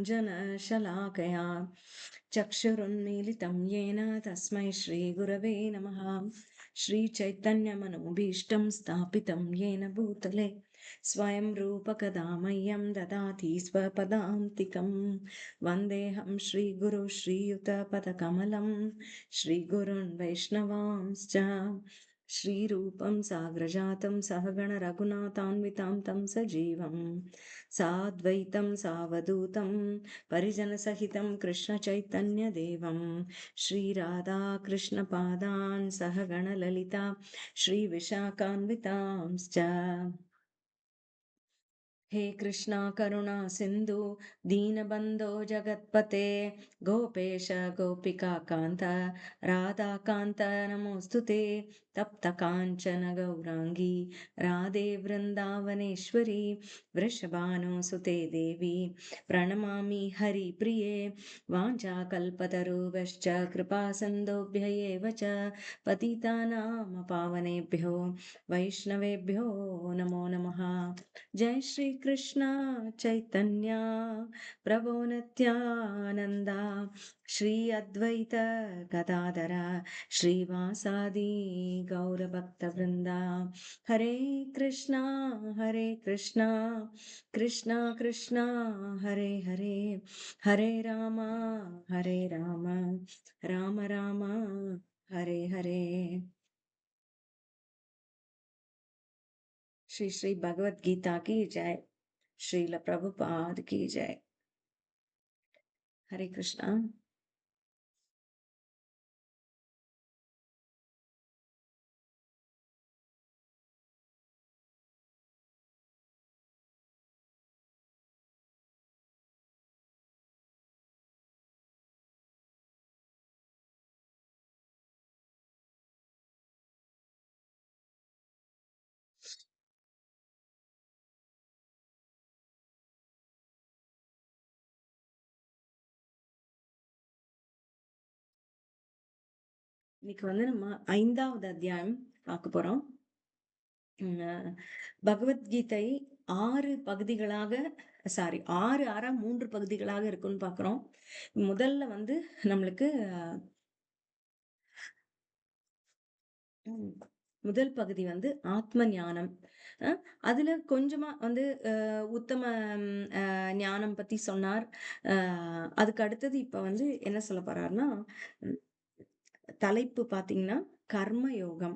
श्रीकाञ्चनशलाकया चक्षुरुन्मीलितं येन तस्मै श्रीगुरवे नमः। श्रीचैतन्यमनोभीष्टं स्थापितं येन भूतले स्वयं रूपकदा मह्यं ददाति स्वपदान्तिकं। वन्देऽहं श्रीगुरु श्रीयुतपदकमलं श्रीगुरुन् वैष्णवांश्च श्रीरूपं साग्रजातं सहगण रघुनाथान्वितां तं सजीवं साद्वैतं सावधूतं परिजनसहितं कृष्णचैतन्यदेवं श्रीराधाकृष्णपादान् सहगणललिता श्रीविशाखान्वितांश्च। हे कृष्णा करुणा सिन्धु दीनबन्धो जगत्पते गोपेश गोपिका कान्त राधाकान्त नमोऽस्तुते। तप्त काञ्चन गौराङ्गी राधे वृन्दावनेश्वरी वृषभानुसुते देवी प्रणमामि हरिप्रिये। वाञ्छाकल्पतरुभ्यश्च कृपा सिन्धुभ्य एव च पतितानां पावनेभ्यो वैष्णवेभ्यो नमो नमः। जय श्री कृष्ण चैतन्य प्रभो नित्यानंदा श्री अद्वैत गदाधर श्रीवासादि गौर भक्त वृंदा। हरे कृष्णा कृष्णा कृष्णा हरे हरे हरे राम राम राम हरे हरे। श्री श्री भगवत गीता की जय। श्रील प्रभुपाद की जय। हरे कृष्णा। இன்னைக்கு நம்ம 5வது அத்தியாயம் பார்க்க போறோம். பகவத்கீதை 6 பகுதிகளாக, சாரி 6 ஆறா 3 பகுதிகளாக இருக்குன்னு பாக்குறோம். முதல்ல நம்மளுக்கு முதல் பகுதி ஆத்ம ஞானம். அதுல கொஞ்சமா உத்தம ஞானம் பத்தி சொன்னார். அதுக்கு அடுத்தது இப்ப என்ன சொல்ல போறாருன்னா, தலைப்பு பாத்தீங்கன்னா கர்ம யோகம்,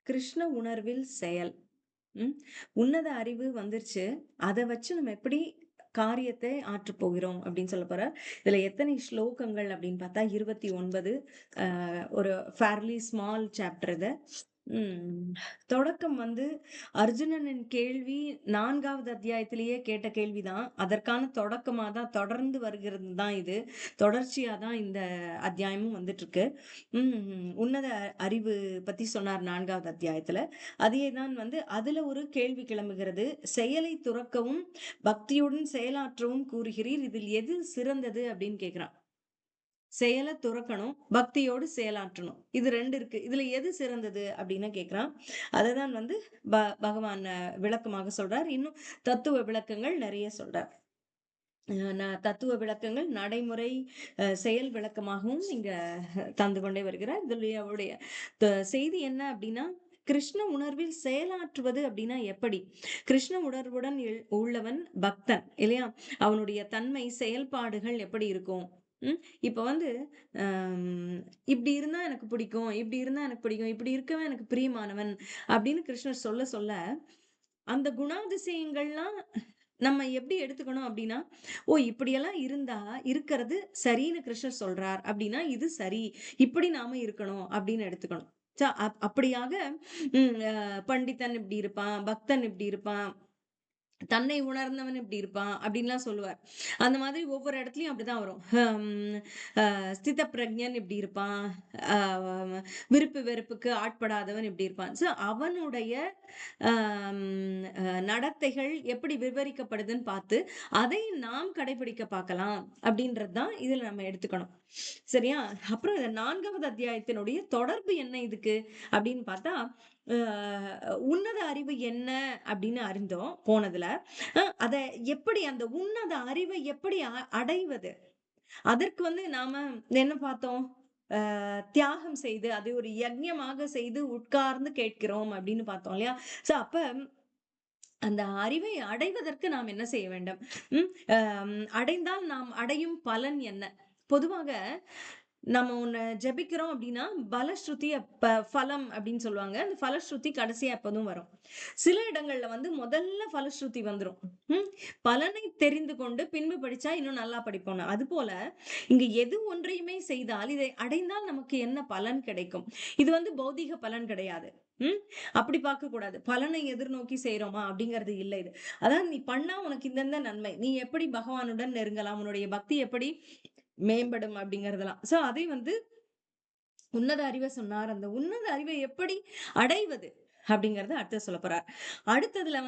கிருஷ்ண உணர்வில் செயல். உன்னத அறிவு வந்துருச்சு, அதை வச்சு நம்ம எப்படி காரியத்தை ஆற்ற போகிறோம் அப்படின்னு சொல்ல போற. இதுல எத்தனை ஸ்லோகங்கள் அப்படின்னு பார்த்தா 29. ஒரு ஃபேர்லி ஸ்மால் சாப்டர் இது. தொடக்கம் அர்ஜுனனின் கேள்வி 4வது அத்தியாயத்திலேயே கேட்ட கேள்விதான். அதற்கான தொடக்கமா தான் தொடர்ந்து வருகிறது தான். இது தொடர்ச்சியா தான் இந்த அத்தியாயமும் வந்துட்டு இருக்கு. உன்னத அறிவு பத்தி சொன்னார் 4வது அத்தியாயத்துல. அதே தான் அதுல ஒரு கேள்வி கிளம்புகிறது. செயலை துறக்கவும் பக்தியுடன் செயலாற்றவும் கூறுகிறீர், இதில் எது சிறந்தது அப்படின்னு கேக்குறான். செயலை துறக்கணும், பக்தியோடு செயலாற்றணும், இது 2 இருக்கு, இதுல எது சிறந்தது அப்படின்னு கேக்குறான். அததான் பகவான் விளக்கமாக சொல்றார். இன்னும் தத்துவ விளக்கங்கள் நிறைய சொல்றார். தத்துவ விளக்கங்கள் நடைமுறை செயல் விளக்கமாகவும் இங்க தந்து கொண்டே வருகிறார். இதுல அவருடைய செய்தி என்ன அப்படின்னா, கிருஷ்ண உணர்வில் செயலாற்றுவது அப்படின்னா எப்படி? கிருஷ்ண உணர்வுடன் உள்ளவன் பக்தன் இல்லையா? அவனுடைய தன்மை செயல்பாடுகள் எப்படி இருக்கும்? இப்ப இப்படி இருந்தா எனக்கு பிடிக்கும், இப்படி இருந்தா எனக்கு பிடிக்கும், இப்படி இருக்கவே எனக்கு பிரியமானவன் அப்படின்னு கிருஷ்ணர் சொல்ல சொல்ல அந்த குணாதிசயங்கள்லாம் நம்ம எப்படி எடுத்துக்கணும் அப்படின்னா, ஓ இப்படியெல்லாம் இருந்தா இருக்கிறது சரின்னு கிருஷ்ணர் சொல்றார் அப்படின்னா இது சரி, இப்படி நாம இருக்கணும் அப்படின்னு எடுத்துக்கணும். அப்படியாக பண்டிதன் இப்படி இருப்பான், பக்தன் இப்படி இருப்பான், தன்னை உணர்ந்தவன் இப்படி இருப்பான் அப்படின்லாம் சொல்லுவார். அந்த மாதிரி ஒவ்வொரு இடத்துலயும் அப்படிதான் வரும். ஸ்தித பிரஜன் இப்படி இருப்பான், விருப்பு வெறுப்புக்கு ஆட்படாதவன் இப்படி இருப்பான். சோ அவனுடைய நடத்தைகள் எப்படி விவரிக்கப்படுதுன்னு பார்த்து அதை நாம் கடைபிடிக்க பார்க்கலாம் அப்படின்றதுதான் இதுல நம்ம எடுத்துக்கணும். சரியா? அப்புறம் 4வது அத்தியாயத்தினுடைய தொடர்பு என்ன இதுக்கு அப்படின்னு பார்த்தா, அ உன்னத அறிவு என்ன அப்படின்னு அறிந்தோம் போனதுல. அத எப்படி அந்த உன்னத அறிவை எப்படி அடைவது? அதற்கு நாம என்ன பார்த்தோம்? தியாகம் செய்து, அதை ஒரு யக்ஞமாக செய்து உட்கார்ந்து கேட்கிறோம் அப்படின்னு பார்த்தோம் இல்லையா? சோ அப்ப அந்த அறிவை அடைவதற்கு நாம் என்ன செய்ய வேண்டும்? ம். அடைந்தால் நாம் அடையும் பலன் என்ன? பொதுவாக நம்ம ஒண்ண ஜெபிக்கிறோம் அப்டின்னா, பலஸ்ருதி ஃபலம் அப்டின்னு சொல்லுவாங்க. அந்த ஃபலஸ்ருதி கடைசியா எப்போதும் வரும். சில இடங்கள்ல முதல்ல ஃபலஸ்ருதி வந்துரும். ம். பலனை தெரிந்து கொண்டு பின்பு படிச்சா இன்னும் நல்லா படிப்போம்னு. அதுபோல இங்க எது ஒன்றையுமே செய்தால், இதை அடைந்தால் நமக்கு என்ன பலன் கிடைக்கும்? இது பௌதீக பலன் கிடையாது. ம். அப்படி பார்க்கக்கூடாது. பலனை எதிர்நோக்கி செய்றோமா அப்படிங்கிறது இல்ல இது. அதாவது நீ பண்ணா உனக்கு இந்த நன்மை. நீ எப்படி பகவானுடன் நெருங்கலாம்? உன்னுடைய பக்தி எப்படி மேம்படும் அப்படிங்கிறதெல்லாம். சோ அதை உன்னத அறிவ சொன்னார். அந்த உன்னத அறிவை எப்படி அடைவது? அப்படிங்கிறத அடுத்து சொல்லப் போறார். அடுத்ததுல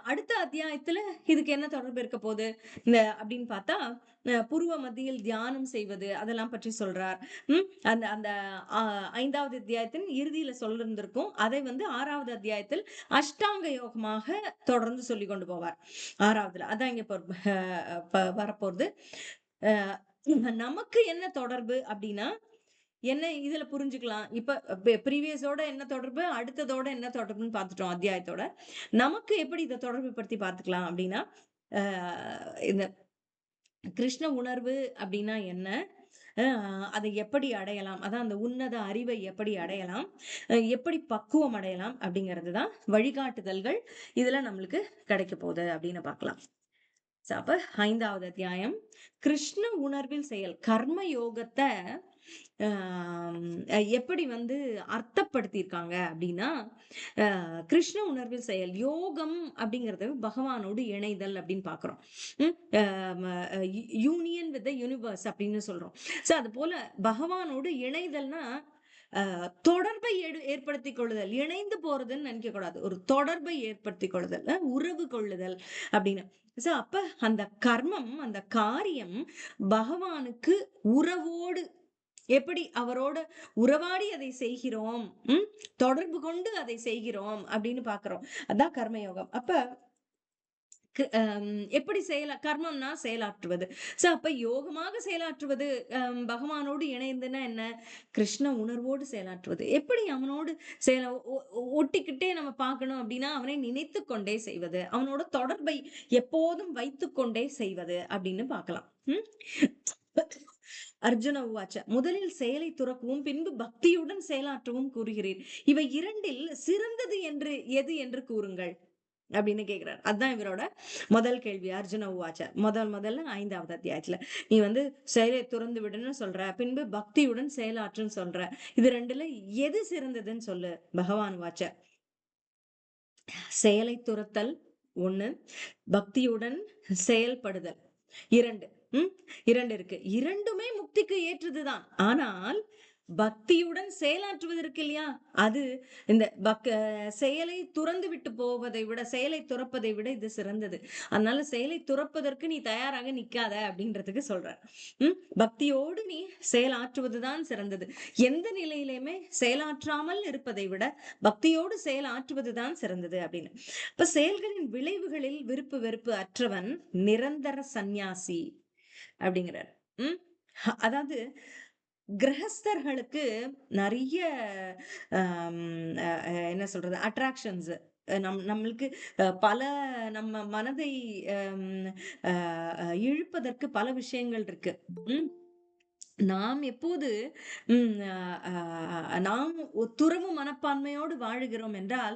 அடுத்த அத்தியாயத்துல இதுக்கு என்ன தொடர்பு இருக்க போகுது? அப்படின்னு பார்த்தா, புருவ மத்தியில் தியானம் செய்வது, அதெல்லாம் பற்றி சொல்றார். அந்த அந்த அ 5வது அத்தியாயத்தின் இறுதியில சொல்லிருந்திருக்கும். அதை 6வது அத்தியாயத்தில் அஷ்டாங்க யோகமாக தொடர்ந்து சொல்லிக் கொண்டு போவார். 6வதுல. அதான் இங்க வரப்போறது. அ நமக்கு என்ன தொடர்பு அப்டின்னா, என்ன இதுல புரிஞ்சுக்கலாம். இப்ப ப்ரீவியஸோட என்ன தொடர்பு, அடுத்ததோட என்ன தொடர்புன்னு பார்த்துட்டோம் அத்தியாயத்தோட. நமக்கு எப்படி இத தொடர்பு படுத்தி பார்த்துக்கலாம் அப்டின்னா, அ இந்த கிருஷ்ண உணர்வு அப்டின்னா என்ன? அ அதை எப்படி அடையலாம்? அதான் அந்த உன்னத அறிவை எப்படி அடையலாம்? எப்படி பக்குவம் அடையலாம்? அப்டிங்கிறது தான் வழிகாட்டுதல்கள் இதுல நம்மளுக்கு கிடைக்க போகுது அப்டின்னு பார்க்கலாம். அப்ப 5வது அத்தியாயம் கிருஷ்ண உணர்வில் செயல் கர்ம யோகத்த எப்படி அர்த்தப்படுத்தியிருக்காங்க அப்படின்னா கிருஷ்ண உணர்வில் செயல் யோகம் அப்படிங்கறது பகவானோடு இணைதல் அப்படின்னு பாக்குறோம். யூனியன் வித் யூனிவர்ஸ் அப்படின்னு சொல்றோம். சோ அது போல பகவானோடு இணைதல்னா தொடர்பை ஏற்படுத்திக் கொள்ளுதல் இணைந்து போறதுன்னு நினைக்க கூடாது. ஒரு தொடர்பை ஏற்படுத்திக் கொள்ளுதல் உறவு கொள்ளுதல் அப்படின்னு. சோ அப்ப அந்த கர்மம் அந்த காரியம் பகவானுக்கு உறவோடு எப்படி அவரோட உறவாடி அதை செய்கிறோம். ம் தொடர்பு கொண்டு அதை செய்கிறோம் அப்படின்னு பாக்குறோம். அதான் கர்மயோகம். அப்ப எப்படி கர்மம்னா செயலாற்றுவது. சோ அப்ப யோகமாக செயலாற்றுவது பகவானோடு இணைந்துன்னா என்ன? கிருஷ்ண உணர்வோடு செயலாற்றுவது. எப்படி அவனோடு செயல ஒ ஒ ஒட்டிக்கிட்டே நம்ம பார்க்கணும் அப்படின்னா, அவனை நினைத்துக் கொண்டே செய்வது. அவனோட தொடர்பை எப்போதும் வைத்துக் கொண்டே செய்வது அப்படின்னு பார்க்கலாம். ம். அர்ஜுன உவாச்ச முதலில் செயலை துறக்கவும் பின்பு பக்தியுடன் செயலாற்றவும் கூறுகிறீர். இவை இரண்டில் சிறந்தது எது என்று கூறுங்கள் அப்படின்னு கேக்குறாரு. அதான் இவரோட முதல் கேள்வி. அர்ஜுன உவாச்ச முதல்ல 5வது அத்தியாயத்துல நீ செயலை துறந்து விடுன்னு சொல்ற, பின்பு பக்தியுடன் செயலாற்றுன்னு சொல்ற. இது ரெண்டுல எது சிறந்ததுன்னு சொல்லு. பகவான் வாச்ச செயலை துறத்தல் 1, பக்தியுடன் செயல்படுதல் 2. 2 இருக்கு. 2மே முக்திக்கு ஏற்றதுதான். ஆனால் பக்தியுடன் செயலாற்றுவது இருக்கு இல்லையா? அது இந்த செயலை துறந்து விட்டு போவதை விட, செயலை துறப்பதை விட இது சிறந்தது. அதனால செயலை துறப்பதற்கு நீ தயாராக நிக்காத அப்படின்றதுக்கு சொல்றார். பக்தியோடு நீ செயலாற்றுவதுதான் சிறந்தது. எந்த நிலையிலுமே செயலாற்றாமல் இருப்பதை விட பக்தியோடு செயலாற்றுவதுதான் சிறந்தது அப்படின்னு. இப்ப செயல்களின் விளைவுகளில் விருப்பு வெறுப்பு அற்றவன் நிரந்தர சந்நியாசி அப்படிங்கிறார். உம் அதாவது கிரகஸ்தர்களுக்கு நிறைய என்ன சொல்றது அட்ராக்ஷன்ஸ் நம்மளுக்கு பல நம்ம மனதை இழுப்பதற்கு பல விஷயங்கள் இருக்கு. உம் நாம் எப்போது நாம் துறவு மனப்பான்மையோடு வாழுகிறோம் என்றால்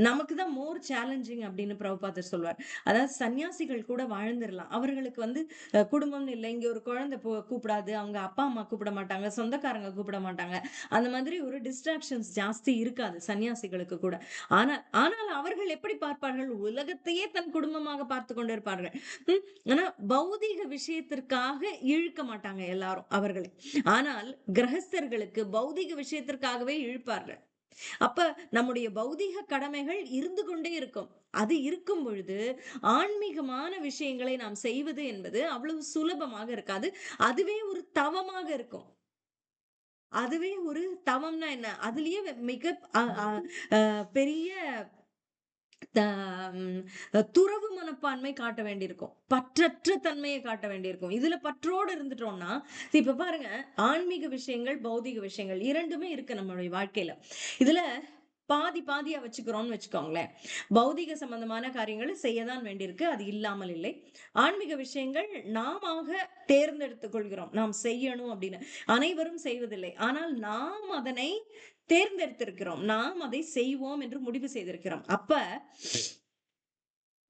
நமக்கு தான் மோர் சேலஞ்சிங் அப்படின்னு பிரபுபாதர் சொல்வார். அதாவது சன்னியாசிகள் கூட வாழ்ந்துடலாம். அவர்களுக்கு குடும்பம் இல்லை, இங்க ஒரு குழந்தை கூப்பிடாது, அவங்க அப்பா அம்மா கூப்பிட மாட்டாங்க, சொந்தக்காரங்க கூப்பிட மாட்டாங்க. அந்த மாதிரி ஒரு டிஸ்ட்ராக்ஷன்ஸ் ஜாஸ்தி இருக்காது சன்னியாசிகளுக்கு கூட. ஆனால் அவர்கள் எப்படி பார்ப்பார்கள்? உலகத்தையே தன் குடும்பமாக பார்த்து கொண்டிருப்பார்கள். ஆனா பௌதீக விஷயத்திற்காக இழுக்க மாட்டாங்க எல்லாரும் அவர்களை. ஆனால் கிரகஸ்தர்களுக்கு பௌதீக விஷயத்திற்காகவே இழுப்பார்கள். அப்ப நம்முடைய பௌதீக கடமைகள் இருந்து கொண்டே இருக்கும். அது இருக்கும் பொழுது ஆன்மீகமான விஷயங்களை நாம் செய்வது என்பது அவ்வளவு சுலபமாக இருக்காது. அதுவே ஒரு தவமாக இருக்கும். அதுவே ஒரு தவம்னா என்ன? அதுலயே மிக அ அ அ பெரிய த ம் துறவு மனப்பான்மை காட்ட வேண்டியிருக்கும். பற்றற்ற தன்மைய காட்ட வேண்டியிருக்கும். இதுல பற்றோடு இருந்துட்டோம்னா, இப்ப பாருங்க, ஆன்மீக விஷயங்கள், பௌதீக விஷயங்கள் 2மே இருக்கு நம்மளுடைய வாழ்க்கையில. இதுல பாதி பாதியா வச்சுக்கிறோம்னு வச்சுக்கோங்களேன். பௌதீக சம்பந்தமான காரியங்கள செய்ய தான் வேண்டியிருக்கு. அது இல்லாமல் இல்லை. ஆன்மீக விஷயங்கள் நாமாக தேர்ந்தெடுத்துக் கொள்கிறோம். நாம் செய்யணும் அப்படின்னு. அனைவரும் செய்வதில்லை. ஆனால் நாம் அதனை தேர்ந்தெடுத்திருக்கிறோம். நாம் அதை செய்வோம் என்று முடிவு செய்திருக்கிறோம். அப்ப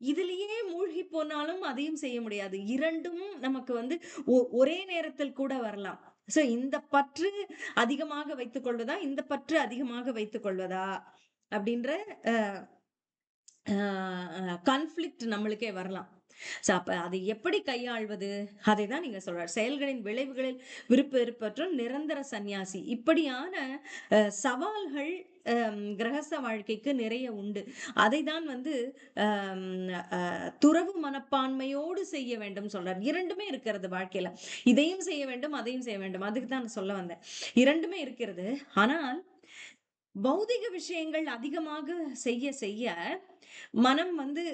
இதிலேயே மூழ்கி போனாலும் அதையும் செய்ய முடியாது. 2ம் நமக்கு வந்து ஒரே நேரத்தில் கூட வரலாம். இந்த பற்று அதிகமாக வைத்துக் கொள்வதா, இந்த பற்று அதிகமாக வைத்துக் கொள்வதா? அப்படின்ற அ கான்ஃப்ளிக்ட் நம்மளுக்கே வரலாம். அப்ப அதை எப்படி கையாள்வது? அதை தான் நீங்க சொல்றார். செயல்களின் விளைவுகளில் விருப்ப வெறுப்பற்றும் நிரந்தர சந்நியாசி. இப்படியான சவால்கள் கிரகஸ்த வாழ்க்கைக்கு நிறைய உண்டு. அதை தான் வந்து அம் அ துறவு மனப்பான்மையோடு செய்ய வேண்டும் சொல்றார். 2மே இருக்கிறது வாழ்க்கையில. இதையும் செய்ய வேண்டும், அதையும் செய்ய வேண்டும். அதுக்கு தான் நான் சொல்ல வந்தேன். 2மே இருக்கிறது. ஆனால் பௌதிக விஷயங்கள் அதிகமாக செய்ய செய்ய மனம் வந்து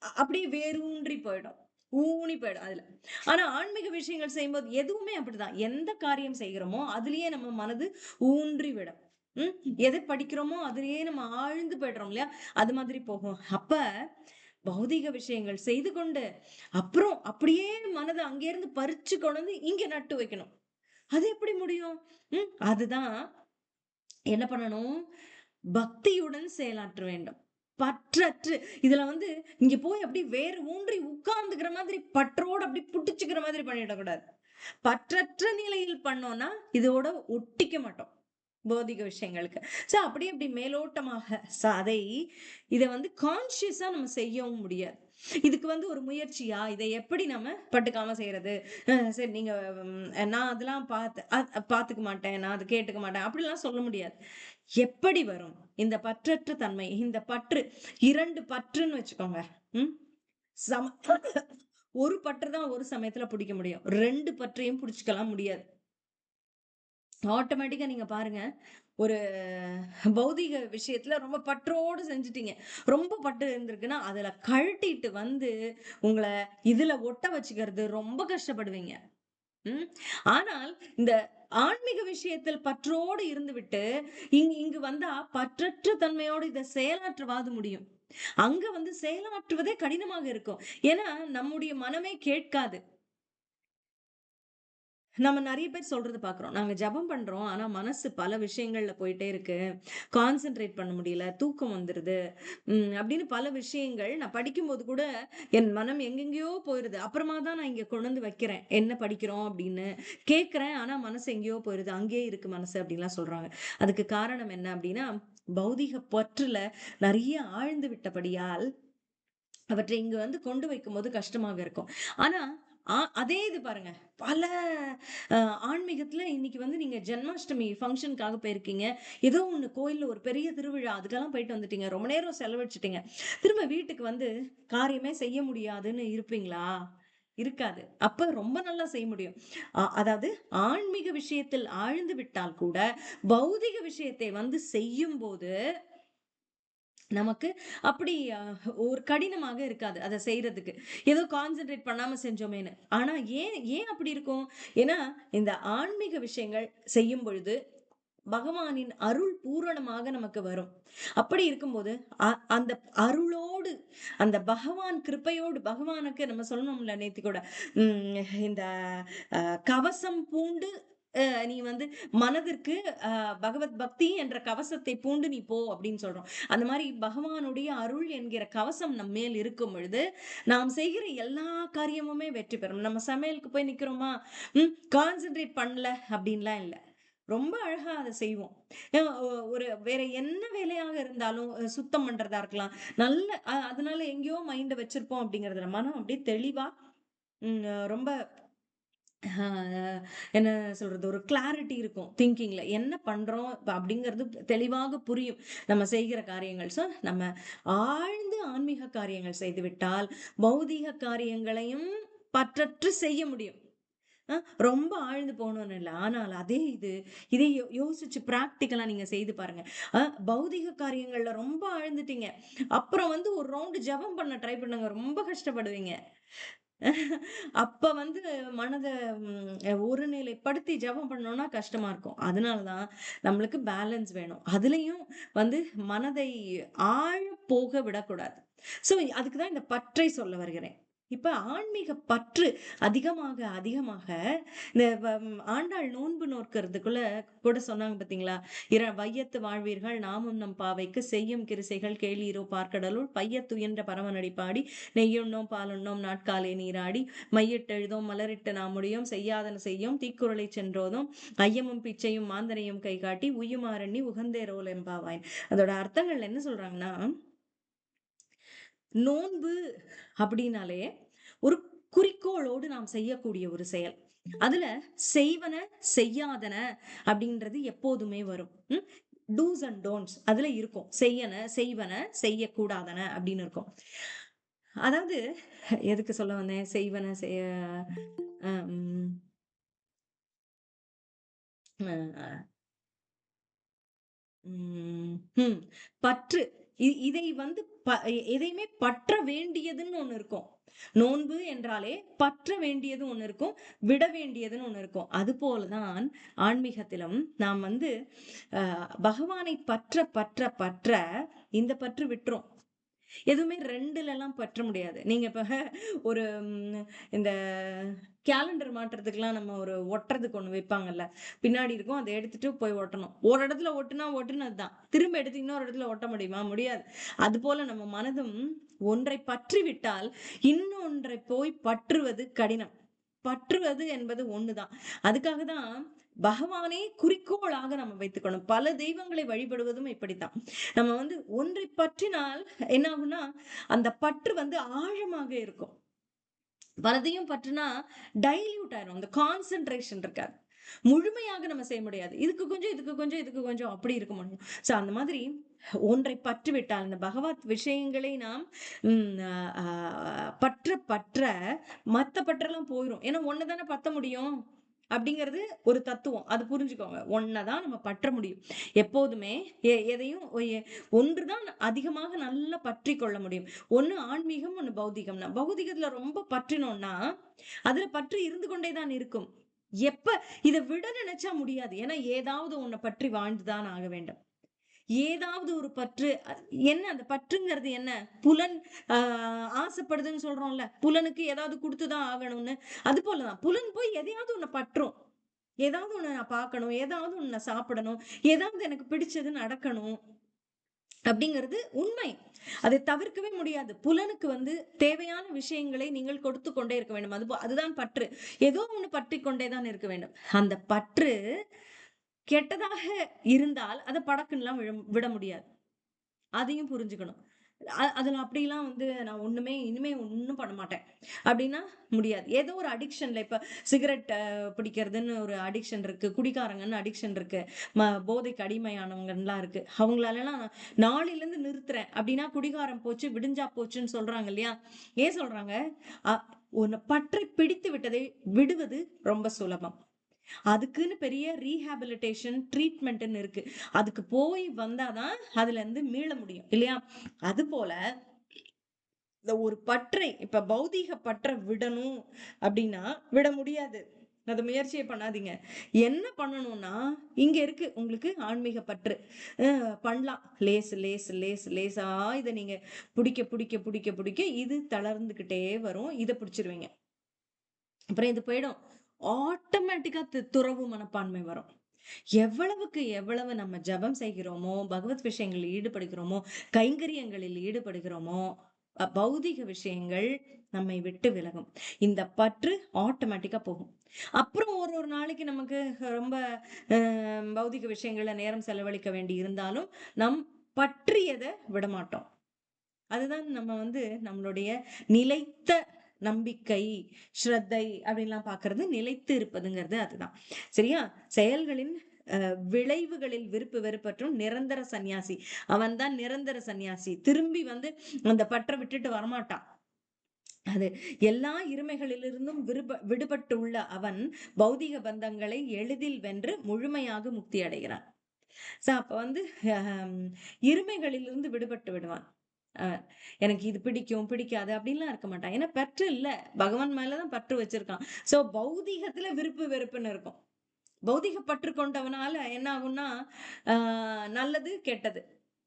அப்படியே வேரூன்றி போயிடும். ஊனி போயிடும் அதுல. ஆனா ஆன்மீக விஷயங்கள் செய்யும்போது எதுவுமே அப்படிதான். எந்த காரியம் செய்கிறோமோ, அதிலேயே நம்ம மனது ஊன்றி விடும். ம். எது படிக்கிறோமோ, அதிலேயே நம்ம ஆழ்ந்து போயிடுறோம் இல்லையா? அது மாதிரி போகும். அப்ப பௌதீக விஷயங்கள் செய்து கொண்டு, அப்புறம் அப்படியே மனத அங்கேருந்து பறிச்சு கொண்டு வந்து இங்க நட்டு வைக்கணும். அது எப்படி முடியும்? அதுதான் என்ன பண்ணணும்? பக்தியுடன் செயலாற்ற வேண்டும். பற்றற்று இதுல வந்து இங்க போய் அப்படி வேர் ஊன்றி உட்கார்ந்துக்கிற மாதிரி பற்றோட அப்படி புடிச்சுக்கிற மாதிரி பண்ணிடக்கூடாது. பற்றற்ற நிலையில் பண்ணோம்னா, இதோட ஒட்டிக்க மாட்டோம். பௌதிக விஷயங்களுக்கு. அப்படியே அப்படி மேலோட்டமாக அதை இத வந்து கான்ஷியஸா நம்ம செய்யவும் முடியாது. இதுக்கு வந்து ஒரு முயற்சியா, இத எப்படி நம்ம பட்டுக்காம செய்றது? சரி நீங்க நான் அதெல்லாம் பாத்துக்க மாட்டேன். நான் அத கேட்டுக்க மாட்டேன். அப்படிலாம் சொல்ல முடியாது. எப்படி வரும்? இந்த பற்றற்ற தன்மை, இந்த பற்று 2 பற்றுன்னு வச்சுக்கோங்க. ம். சம ஒரு பற்று தான் ஒரு சமயத்துல புடிக்க முடியும். 2 பற்றையும் புடிச்சுக்கலாம் முடியாது. ஆட்டோமேட்டிக்கா நீங்க பாருங்க. ஒரு பௌதீக விஷயத்துல ரொம்ப பற்றோடு செஞ்சுட்டீங்க. ரொம்ப பற்று இருந்திருக்குன்னா, அதுல கழட்டிட்டு வந்து உங்கள இதுல ஒட்ட வச்சுக்கிறது ரொம்ப கஷ்டப்படுவீங்க. ம். ஆனால் இந்த ஆன்மீக விஷயத்தில் பற்றோடு இருந்துவிட்டு, இங்கு வந்தா பற்றற்ற தன்மையோடு இத செயலாற்றவாது முடியும். அங்க வந்து செயலாற்றுவதே கடினமாக இருக்கும். ஏன்னா, நம்முடைய மனமே கேட்காது. நம்ம நெறைய பேர் சொல்றத பார்க்குறோம். நாங்க ஜெபம் பண்றோம். ஆனா மனசு பல விஷயங்கள்ல போயிட்டே இருக்கு. கான்சன்ட்ரேட் பண்ண முடியல. தூக்கம் வந்துருது. அப்படின்னு பல விஷயங்கள் நான் படிக்கும்போது கூட என் மனம் எங்கெங்கேயோ போயிருது. அப்புறமா தான் நான் இங்க கொண்டு வந்து வைக்கிறேன். என்ன படிக்கிறோம் அப்படின்னு. கேட்கிறேன். ஆனா மனசு எங்கேயோ போயிருது. அங்கேயே இருக்கு மனசு அப்படின்லாம் சொல்றாங்க. அதுக்கு காரணம் என்ன அப்படின்னா, பௌதீக பற்றுல நெறைய ஆழ்ந்து விட்டபடியால் அவற்றை இங்கு வந்து கொண்டு வைக்கும்போது கஷ்டமாக இருக்கும். ஆனா, அதே இது பாருங்க. பல அ ஆன்மீகத்துல இன்னைக்கு வந்து நீங்க ஜென்மாஷ்டமி ஃபங்ஷனுக்காக போயிருக்கீங்க. ஏதோ ஒண்ணு கோயில்ல ஒரு பெரிய திருவிழா, அதுக்கெல்லாம் போயிட்டு வந்துட்டீங்க. ரொம்ப நேரம் செலவழிச்சுட்டீங்க. திரும்ப வீட்டுக்கு வந்து காரியமே செய்ய முடியாதுன்னு இருப்பீங்களா? இருக்காது. அப்ப ரொம்ப நல்லா செய்ய முடியும். அதாவது ஆன்மீக விஷயத்தில் ஆழ்ந்து விட்டால் கூட, பௌதிக விஷயத்தை வந்து செய்யும்போது நமக்கு அப்படி ஒரு கடினமாக இருக்காது. அத செய்றதுக்கு. ஏதோ கான்சன்ட்ரேட் பண்ணாம செஞ்சோமேன்னு. ஆனா ஏன் ஏன் அப்படி இருக்கும்? ஏன்னா, இந்த ஆன்மீக விஷயங்கள் செய்யும் பொழுது, பகவானின் அருள் பூரணமாக நமக்கு வரும். அப்படி இருக்கும்போது, அந்த அருளோடு, அந்த பகவான் கிருபையோடு பகவானுக்கு நம்ம சொன்னோம்ல நேத்து கூட, இந்த கவசம் பூண்டு நீ வந்து மனதிற்கு பகவத் பக்தி என்ற கவசத்தை பூண்டு நீ போ அப்படின்னு சொல்றோம். அந்த மாரி பகவானுடைய அருள் என்கிற கவசம் நம் மேல் இருக்கும் பொழுது, நாம் செய்கிற எல்லா காரியமுமே வெற்றி பெறும். நம்ம சமையலுக்கு போய் நிக்கிறோமா, கான்சன்ட்ரேட் பண்ணல அப்படின்லாம் இல்ல. ரொம்ப அழகா அத செய்வோம். அ ஒ ஒரு வேற என்ன வேலையாக இருந்தாலும் சுத்தம் பண்றதா இருக்கலாம். நல்ல அதனால எங்கேயோ மைண்ட வச்சிருப்போம் அப்படிங்கிறதுல மனம் அப்படியே தெளிவா, ரொம்ப அ என்ன சொல்றது? ஒரு கிளாரிட்டி இருக்கும் திங்கிங்ல. என்ன பண்றோம் அப்படிங்கிறது தெளிவாக புரியும். நம்ம செய்கிற காரியங்கள். நம்ம ஆழ்ந்து ஆன்மீக காரியங்கள் செய்துவிட்டால், பௌதீக காரியங்களையும் பற்றற்று செய்ய முடியும். ரொம்ப ஆழ்ந்து போகணும்னு இல்ல. ஆனால் அதே இதை யோசிச்சு பிராக்டிகலா நீங்க செய்து பாருங்க. பௌதிக காரியங்கள்ல ரொம்ப ஆழ்ந்துட்டீங்க. அப்புறம் வந்து ஒரு ரவுண்டு ஜெபம் பண்ண ட்ரை பண்ணுங்க. ரொம்ப கஷ்டப்படுவீங்க. அப்ப வந்து மனத ஒருநிலைப்படுத்தி ஜெபம் பண்ணோம்னா கஷ்டமா இருக்கும். அதனால தான் நம்மளுக்கு பேலன்ஸ் வேணும். அதுலயும் வந்து மனதை ஆழ போக விடக்கூடாது. சோ அதுக்கு தான் இந்த பற்றை சொல்ல வருகிறேன். இப்ப ஆன்மீக பற்று அதிகமாக, அதிகமாக இந்த ஆண்டாள் நோன்பு நோற்கிறதுக்குள்ள கூட சொன்னாங்க பார்த்தீங்களா? வையத்து வாழ்வீர்கள் நாமும் நம் பாவைக்கு செய்யும் கிரிசைகள் கேளீரோ பார்க்கடலுள் பையத்துயின்ற பரமனடி பாடி நெய்யுண்ணோம் பாலுண்ணோம் நாட்காலே நீராடி மையிட்டெழுதோம் மலரிட்டு நாமுடியோம் செய்யாதன செய்யோம் தீக்குறளை சென்றோதும் ஐயமும் பிச்சையும் மாந்தனையும் கை காட்டி உய்யுமாறண்ணி உகந்தேரோல் எம்பாவாயின். அதோட அர்த்தங்கள் என்ன சொல்றாங்கன்னா, நோன்பு அப்படின்னாலே ஒரு குறிக்கோளோடு நாம் செய்யக்கூடிய ஒரு செயல். அதுல செய்வன செய்யாதன அப்படின்றது எப்போதுமே வரும். டூஸ் அண்ட் டோன்ட்ஸ் அதுல இருக்கும். செய்வன செய்யக்கூடாதன அப்படின்னு இருக்கும். அதாவது எதுக்கு சொல்ல வந்தேன்? செய்வன செய்ய உம் பற்று இதை வந்து எதையுமே பற்ற வேண்டியதுன்னு ஒண்ணு இருக்கும். நோன்பு என்றாலே பற்ற வேண்டியது ஒண்ணு இருக்கும், விட வேண்டியதுன்னு ஒண்ணு இருக்கும். அது போலதான் ஆன்மீகத்திலும் நாம் வந்து பகவானை பற்ற பற்ற பற்ற இந்த பற்று விட்டுரும். எதுவுமே 2ல எல்லாம் பற்ற முடியாது. நீங்க இப்ப ஒரு இந்த கேலண்டர் மாட்டுறதுக்குலாம் நம்ம ஒரு ஒட்டுறதுக்கு ஒண்ணு வைப்பாங்கல்ல. பின்னாடி இருக்கும். அத எடுத்துட்டு போய் ஒட்டணும். ஒரு இடத்துல ஒட்டுனா ஒட்டுனதுதான். திரும்ப எடுத்து இன்னொரு இடத்துல ஒட்ட முடியுமா? முடியாது. அதுபோல நம்ம மனதும் ஒன்றை பற்றி விட்டால் இன்னொன்றை போய் பற்றுவது கடினம். பற்றுவது என்பது ஒண்ணுதான். அதுக்காக தான் பகவானே குறிக்கோளாக நம்ம வைத்துக்கணும். பல தெய்வங்களை வழிபடுவதும் இப்படித்தான். நம்ம வந்து ஒன்றை பற்றினால் என்ன ஆகும்னா, அந்த பற்று வந்து ஆழமாக இருக்கும். பலதையும் பற்றுனா டைல்யூட் ஆயிரும். அந்த கான்சென்ட்ரேஷன் இருக்காது. முழுமையாக நம்ம செய்ய முடியாது. இதுக்கு கொஞ்சம், இதுக்கு கொஞ்சம், இதுக்கு கொஞ்சம் அப்படி இருக்க முடியும். சோ அந்த மாதிரி ஒன்றை பற்றுவிட்டால் இந்த பகவத் விஷயங்களை நாம் பற்ற பற்ற மத்த பற்றெல்லாம் போயிரும். ஏன்னா ஒண்ணு தானே பத்த முடியும். அப்படிங்கிறது ஒரு தத்துவம். அது புரிஞ்சுக்கோங்க. ஒண்ணதான் நம்ம பற்ற முடியும். எப்போதுமே எதையும் ஒன்றுதான் அதிகமாக நல்லா பற்றி கொள்ள முடியும். ஒண்ணு ஆன்மீகம், ஒண்ணு பௌதிகம்னா. பௌதிகத்துல ரொம்ப பற்றினோம்னா, அதுல பற்று இருந்து கொண்டே தான் இருக்கும். எப்ப இத விட நினைச்சா முடியாது. ஏன்னா ஏதாவது ஒண்ண பற்றி வாழ்ந்துதான் ஆக வேண்டும். ஏதாவது ஒரு பற்று என்ன அந்த பற்றுங்கிறது என்ன? புலன் ஆ ஆசைப்படுதுன்னு சொல்றோம்ல. புலனுக்கு ஏதாவது குடுத்துதான் ஆகணும்னு. அது போலதான். புலன் போய் எதையாவது ஒண்ண பற்றும். ஏதாவது ஒண்ணு நான் பார்க்கணும். ஏதாவது ஒண்ணு நான் சாப்பிடணும். ஏதாவது எனக்கு பிடிச்சது நடக்கணும். அப்படிங்கிறது உண்மை. அதை தவிர்க்கவே முடியாது. புலனுக்கு வந்து தேவையான விஷயங்களை நீங்கள் கொடுத்துக் கொண்டே இருக்க வேண்டும். அதுதான் பற்று. ஏதோ ஒண்ணு பற்றிக் கொண்டே தான் இருக்க வேண்டும். அந்த பற்று கெட்டதாக இருந்தால் அத படக்குன்னுலாம் விட முடியாது. அதையும் புரிஞ்சுக்கணும். அதுல அப்படிலாம் வந்து நான் இனிமே ஒண்ணும் பண்ண மாட்டேன். அப்படின்னா முடியாது. ஏதோ ஒரு அடிக்ஷன்ல இப்ப சிகரெட் பிடிக்கிறதுன்னு ஒரு அடிக்ஷன் இருக்கு. குடிகாரங்கன்னு அடிக்ஷன் இருக்கு. போதைக்கு அடிமையானவங்கலாம் இருக்கு. அவங்களாலலாம் நாளையிலருந்து நிறுத்துறேன். அப்படின்னா குடிகாரம் போச்சு, விடிஞ்சா போச்சுன்னு சொல்றாங்க இல்லையா? ஏன் சொல்றாங்க? அ உன்ன பற்றி பிடித்து விட்டதை விடுவது ரொம்ப சுலபம். அதுக்குன்னு பெரிய ரீஹாபிலிட்டேஷன் ட்ரீட்மெண்ட்ன்னு இருக்கு. அதுக்கு போய் வந்தாதான் அதுல இருந்து மீள முடியும் இல்லையா? அது போல இந்த ஒரு பற்றை இப்ப பௌதீக பற்ற விடணும் அப்படின்னா விட முடியாது. அத முயற்சியே பண்ணாதீங்க. என்ன பண்ணணும்னா இங்க இருக்கு உங்களுக்கு ஆன்மீக பற்று. பண்ணலாம். லேசா இத நீங்க புடிக்க இது தளர்ந்துகிட்டே வரும். இத பிடிச்சிருவீங்க. அப்புறம் இது போயிடும். ஆட்டோமேட்டிக்கா துறவு மனப்பான்மை வரும். எவ்வளவுக்கு எவ்வளவு நம்ம ஜெபம் செய்கிறோமோ, பகவத் விஷயங்களில் ஈடுபடுகிறோமோ, கைங்கரியங்களில் ஈடுபடுகிறோமோ, பௌதிக விஷயங்கள் நம்மை விட்டு விலகும். இந்த பற்று ஆட்டோமேட்டிக்கா போகும். அப்புறம் ஒரு ஒரு நாளைக்கு நமக்கு ரொம்ப பௌதிக விஷயங்கள்ல நேரம் செலவழிக்க வேண்டி இருந்தாலும், நம் பற்றியத விடமாட்டோம். அதுதான் நம்ம வந்து நம்மளுடைய நிலைத்த நம்பிக்கை, ஸ்ரத்தை அப்படின்லாம் பார்க்கிறது நிலைத்து இருப்பதுங்கிறது அதுதான். சரியா? செயல்களின் விளைவுகளில் விருப்பு வெறுப்பற்றும் நிரந்தர சந்நியாசி. அவன் தான் நிரந்தர சந்நியாசி. திரும்பி வந்து அந்த பற்ற விட்டுட்டு வரமாட்டான். அது எல்லா இருமைகளிலிருந்தும் விடுபட்டுள்ள அவன் பௌதிக பந்தங்களை எளிதில் வென்று முழுமையாக முக்தி அடைகிறான். அப்ப வந்து ஹம், இருமைகளிலிருந்து விடுபட்டு விடுவான். அஹ் எனக்கு இது பிடிக்கும் பிடிக்காது அப்படின்லாம் இருக்க மாட்டான். ஏன்னா பற்று இல்ல, பகவான் மேலதான் பற்று வச்சிருக்கான். சோ பௌதீகத்துல விருப்பு வெறுப்புன்னு இருக்கும். பௌதிக பற்று கொண்டவனால என்ன ஆகும்னா, நல்லது கெட்டது,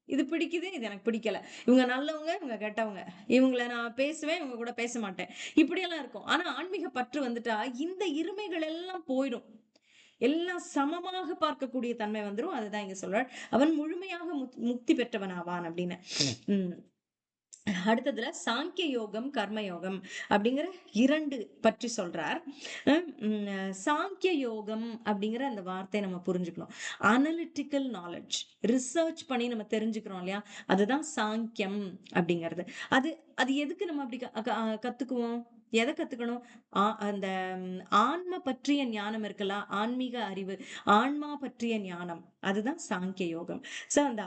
இது பிடிக்குது, இது எனக்கு பிடிக்கல. இவங்க நல்லவங்க, இவங்க கெட்டவங்க. இவங்கள நான் பேசுவேன், இவங்க கூட பேச மாட்டேன். இப்படியெல்லாம் இருக்கும். ஆனா ஆன்மீக பற்று வந்துட்டா, இந்த இருமைகள் எல்லாம் போயிடும். எல்லாம் சமமாக பார்க்கக்கூடிய தன்மை வந்துரும். அதுதான் இங்க சொல்றார். அவன் முழுமையாக முக்தி பெற்றவன் ஆவான் அப்படின்னு. உம் அடுத்ததுல சாங்கிய யோகம், கர்ம யோகம் அப்படிங்கிற 2 பற்றி சொல்றார். சாங்கிய யோகம் அப்படிங்கிற அந்த வார்த்தையை நம்ம புரிஞ்சுக்கணும். அனலிட்டிக்கல் நாலேஜ், ரிசர்ச் பண்ணி நம்ம தெரிஞ்சுக்கிறோம் இல்லையா, அதுதான் சாங்கியம் அப்படிங்கிறது. அது அது எதுக்கு நம்ம அப்படி கத்துக்குவோம்? எதை கத்துக்கணும்? அந்த ஆன்ம பற்றிய ஞானம் இருக்குல்ல, ஆன்மீக அறிவு, ஆன்மா பற்றிய ஞானம், அதுதான் சாங்கிய யோகம். சோ அந்த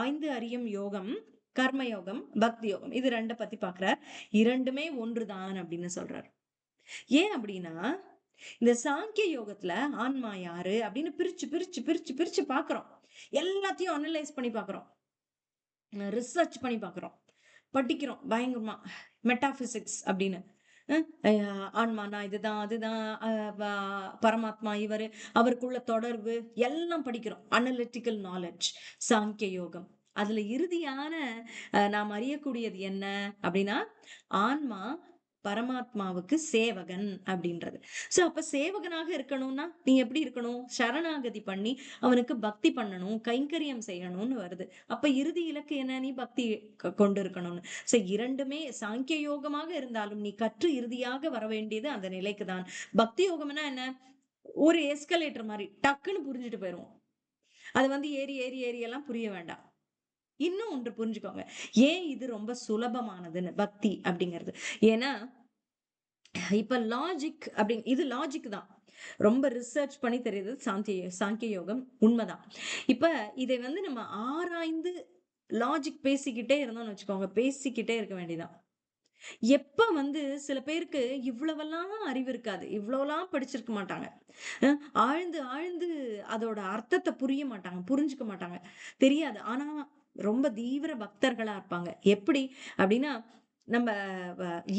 ஆய்ந்து அறியும் யோகம், கர்ம யோகம், பக்தி யோகம், இது 2 பத்தி பாக்குறார். இரண்டுமே ஒன்றுதான் அப்படின்னு சொல்றார். ஏன் அப்படின்னா, இந்த சாங்கிய யோகத்துல ஆன்மா யாரு அப்படின்னு பிரிச்சு பிரிச்சு பிரிச்சு பிரிச்சு பாக்குறோம். எல்லாத்தையும் அனலைஸ் பண்ணி பாக்குறோம், ரிசர்ச் பண்ணி பாக்குறோம், படிக்கிறோம் பயங்கரமா, மெட்டாபிசிக்ஸ் அப்படின்னு. ஆன்மானா இதுதான், அதுதான், பரமாத்மா இவரு, அவருக்குள்ள தொடர்பு எல்லாம் படிக்கிறோம். அனலிட்டிக்கல் நாலேஜ், சாங்கிய யோகம். அதுல இறுதியான நாம் அறியக்கூடியது என்ன அப்படின்னா, ஆன்மா பரமாத்மாவுக்கு சேவகன் அப்படின்றது. சோ அப்ப சேவகனாக இருக்கணும்னா நீ எப்படி இருக்கணும்? சரணாகதி பண்ணி அவனுக்கு பக்தி பண்ணணும், கைங்கரியம் செய்யணும்னு வருது. அப்ப இறுதி இலக்கு என்ன? நீ பக்தி கொண்டு இருக்கணும்னு. சோ இரண்டுமே சாங்கிய யோகமாக இருந்தாலும் நீ கற்று இறுதியாக வர வேண்டியது அந்த நிலைக்கு தான். பக்தி யோகம்னா என்ன? ஒரு எஸ்கலேட்டர் மாதிரி டக்குன்னு புரிஞ்சுட்டு போயிருவோம். அது வந்து ஏறி ஏறி ஏறி எல்லாம் புரிய வேண்டாம். இன்னும் ஒன்று புரிஞ்சுக்கோங்க, ஏன் இது ரொம்ப சுலபமானதுன்னு பக்தி அப்படிங்கிறது. ஏன்னா இப்ப லாஜிக் அப்படி, இது லாஜிக் தான். ரொம்ப ரிசர்ச் பண்ணி தெரியுது சாங்கிய யோகம் உண்மைதான். இப்ப இதை வந்து நம்ம ஆராய்ந்து லாஜிக் பேசிக்கிட்டே இருந்தோம்னு வச்சுக்கோங்க, பேசிக்கிட்டே இருக்க வேண்டியதான். எப்ப வந்து சில பேருக்கு இவ்வளவெல்லாம் அறிவு இருக்காது, இவ்வளவுலாம் படிச்சிருக்க மாட்டாங்க, ஆழ்ந்து ஆழ்ந்து அதோட அர்த்தத்தை புரிய மாட்டாங்க, புரிஞ்சுக்க மாட்டாங்க, தெரியாது. ஆனா ரொம்ப தீவிர பக்தர்களா இருப்பாங்க. எப்படி அப்படின்னா, நம்ம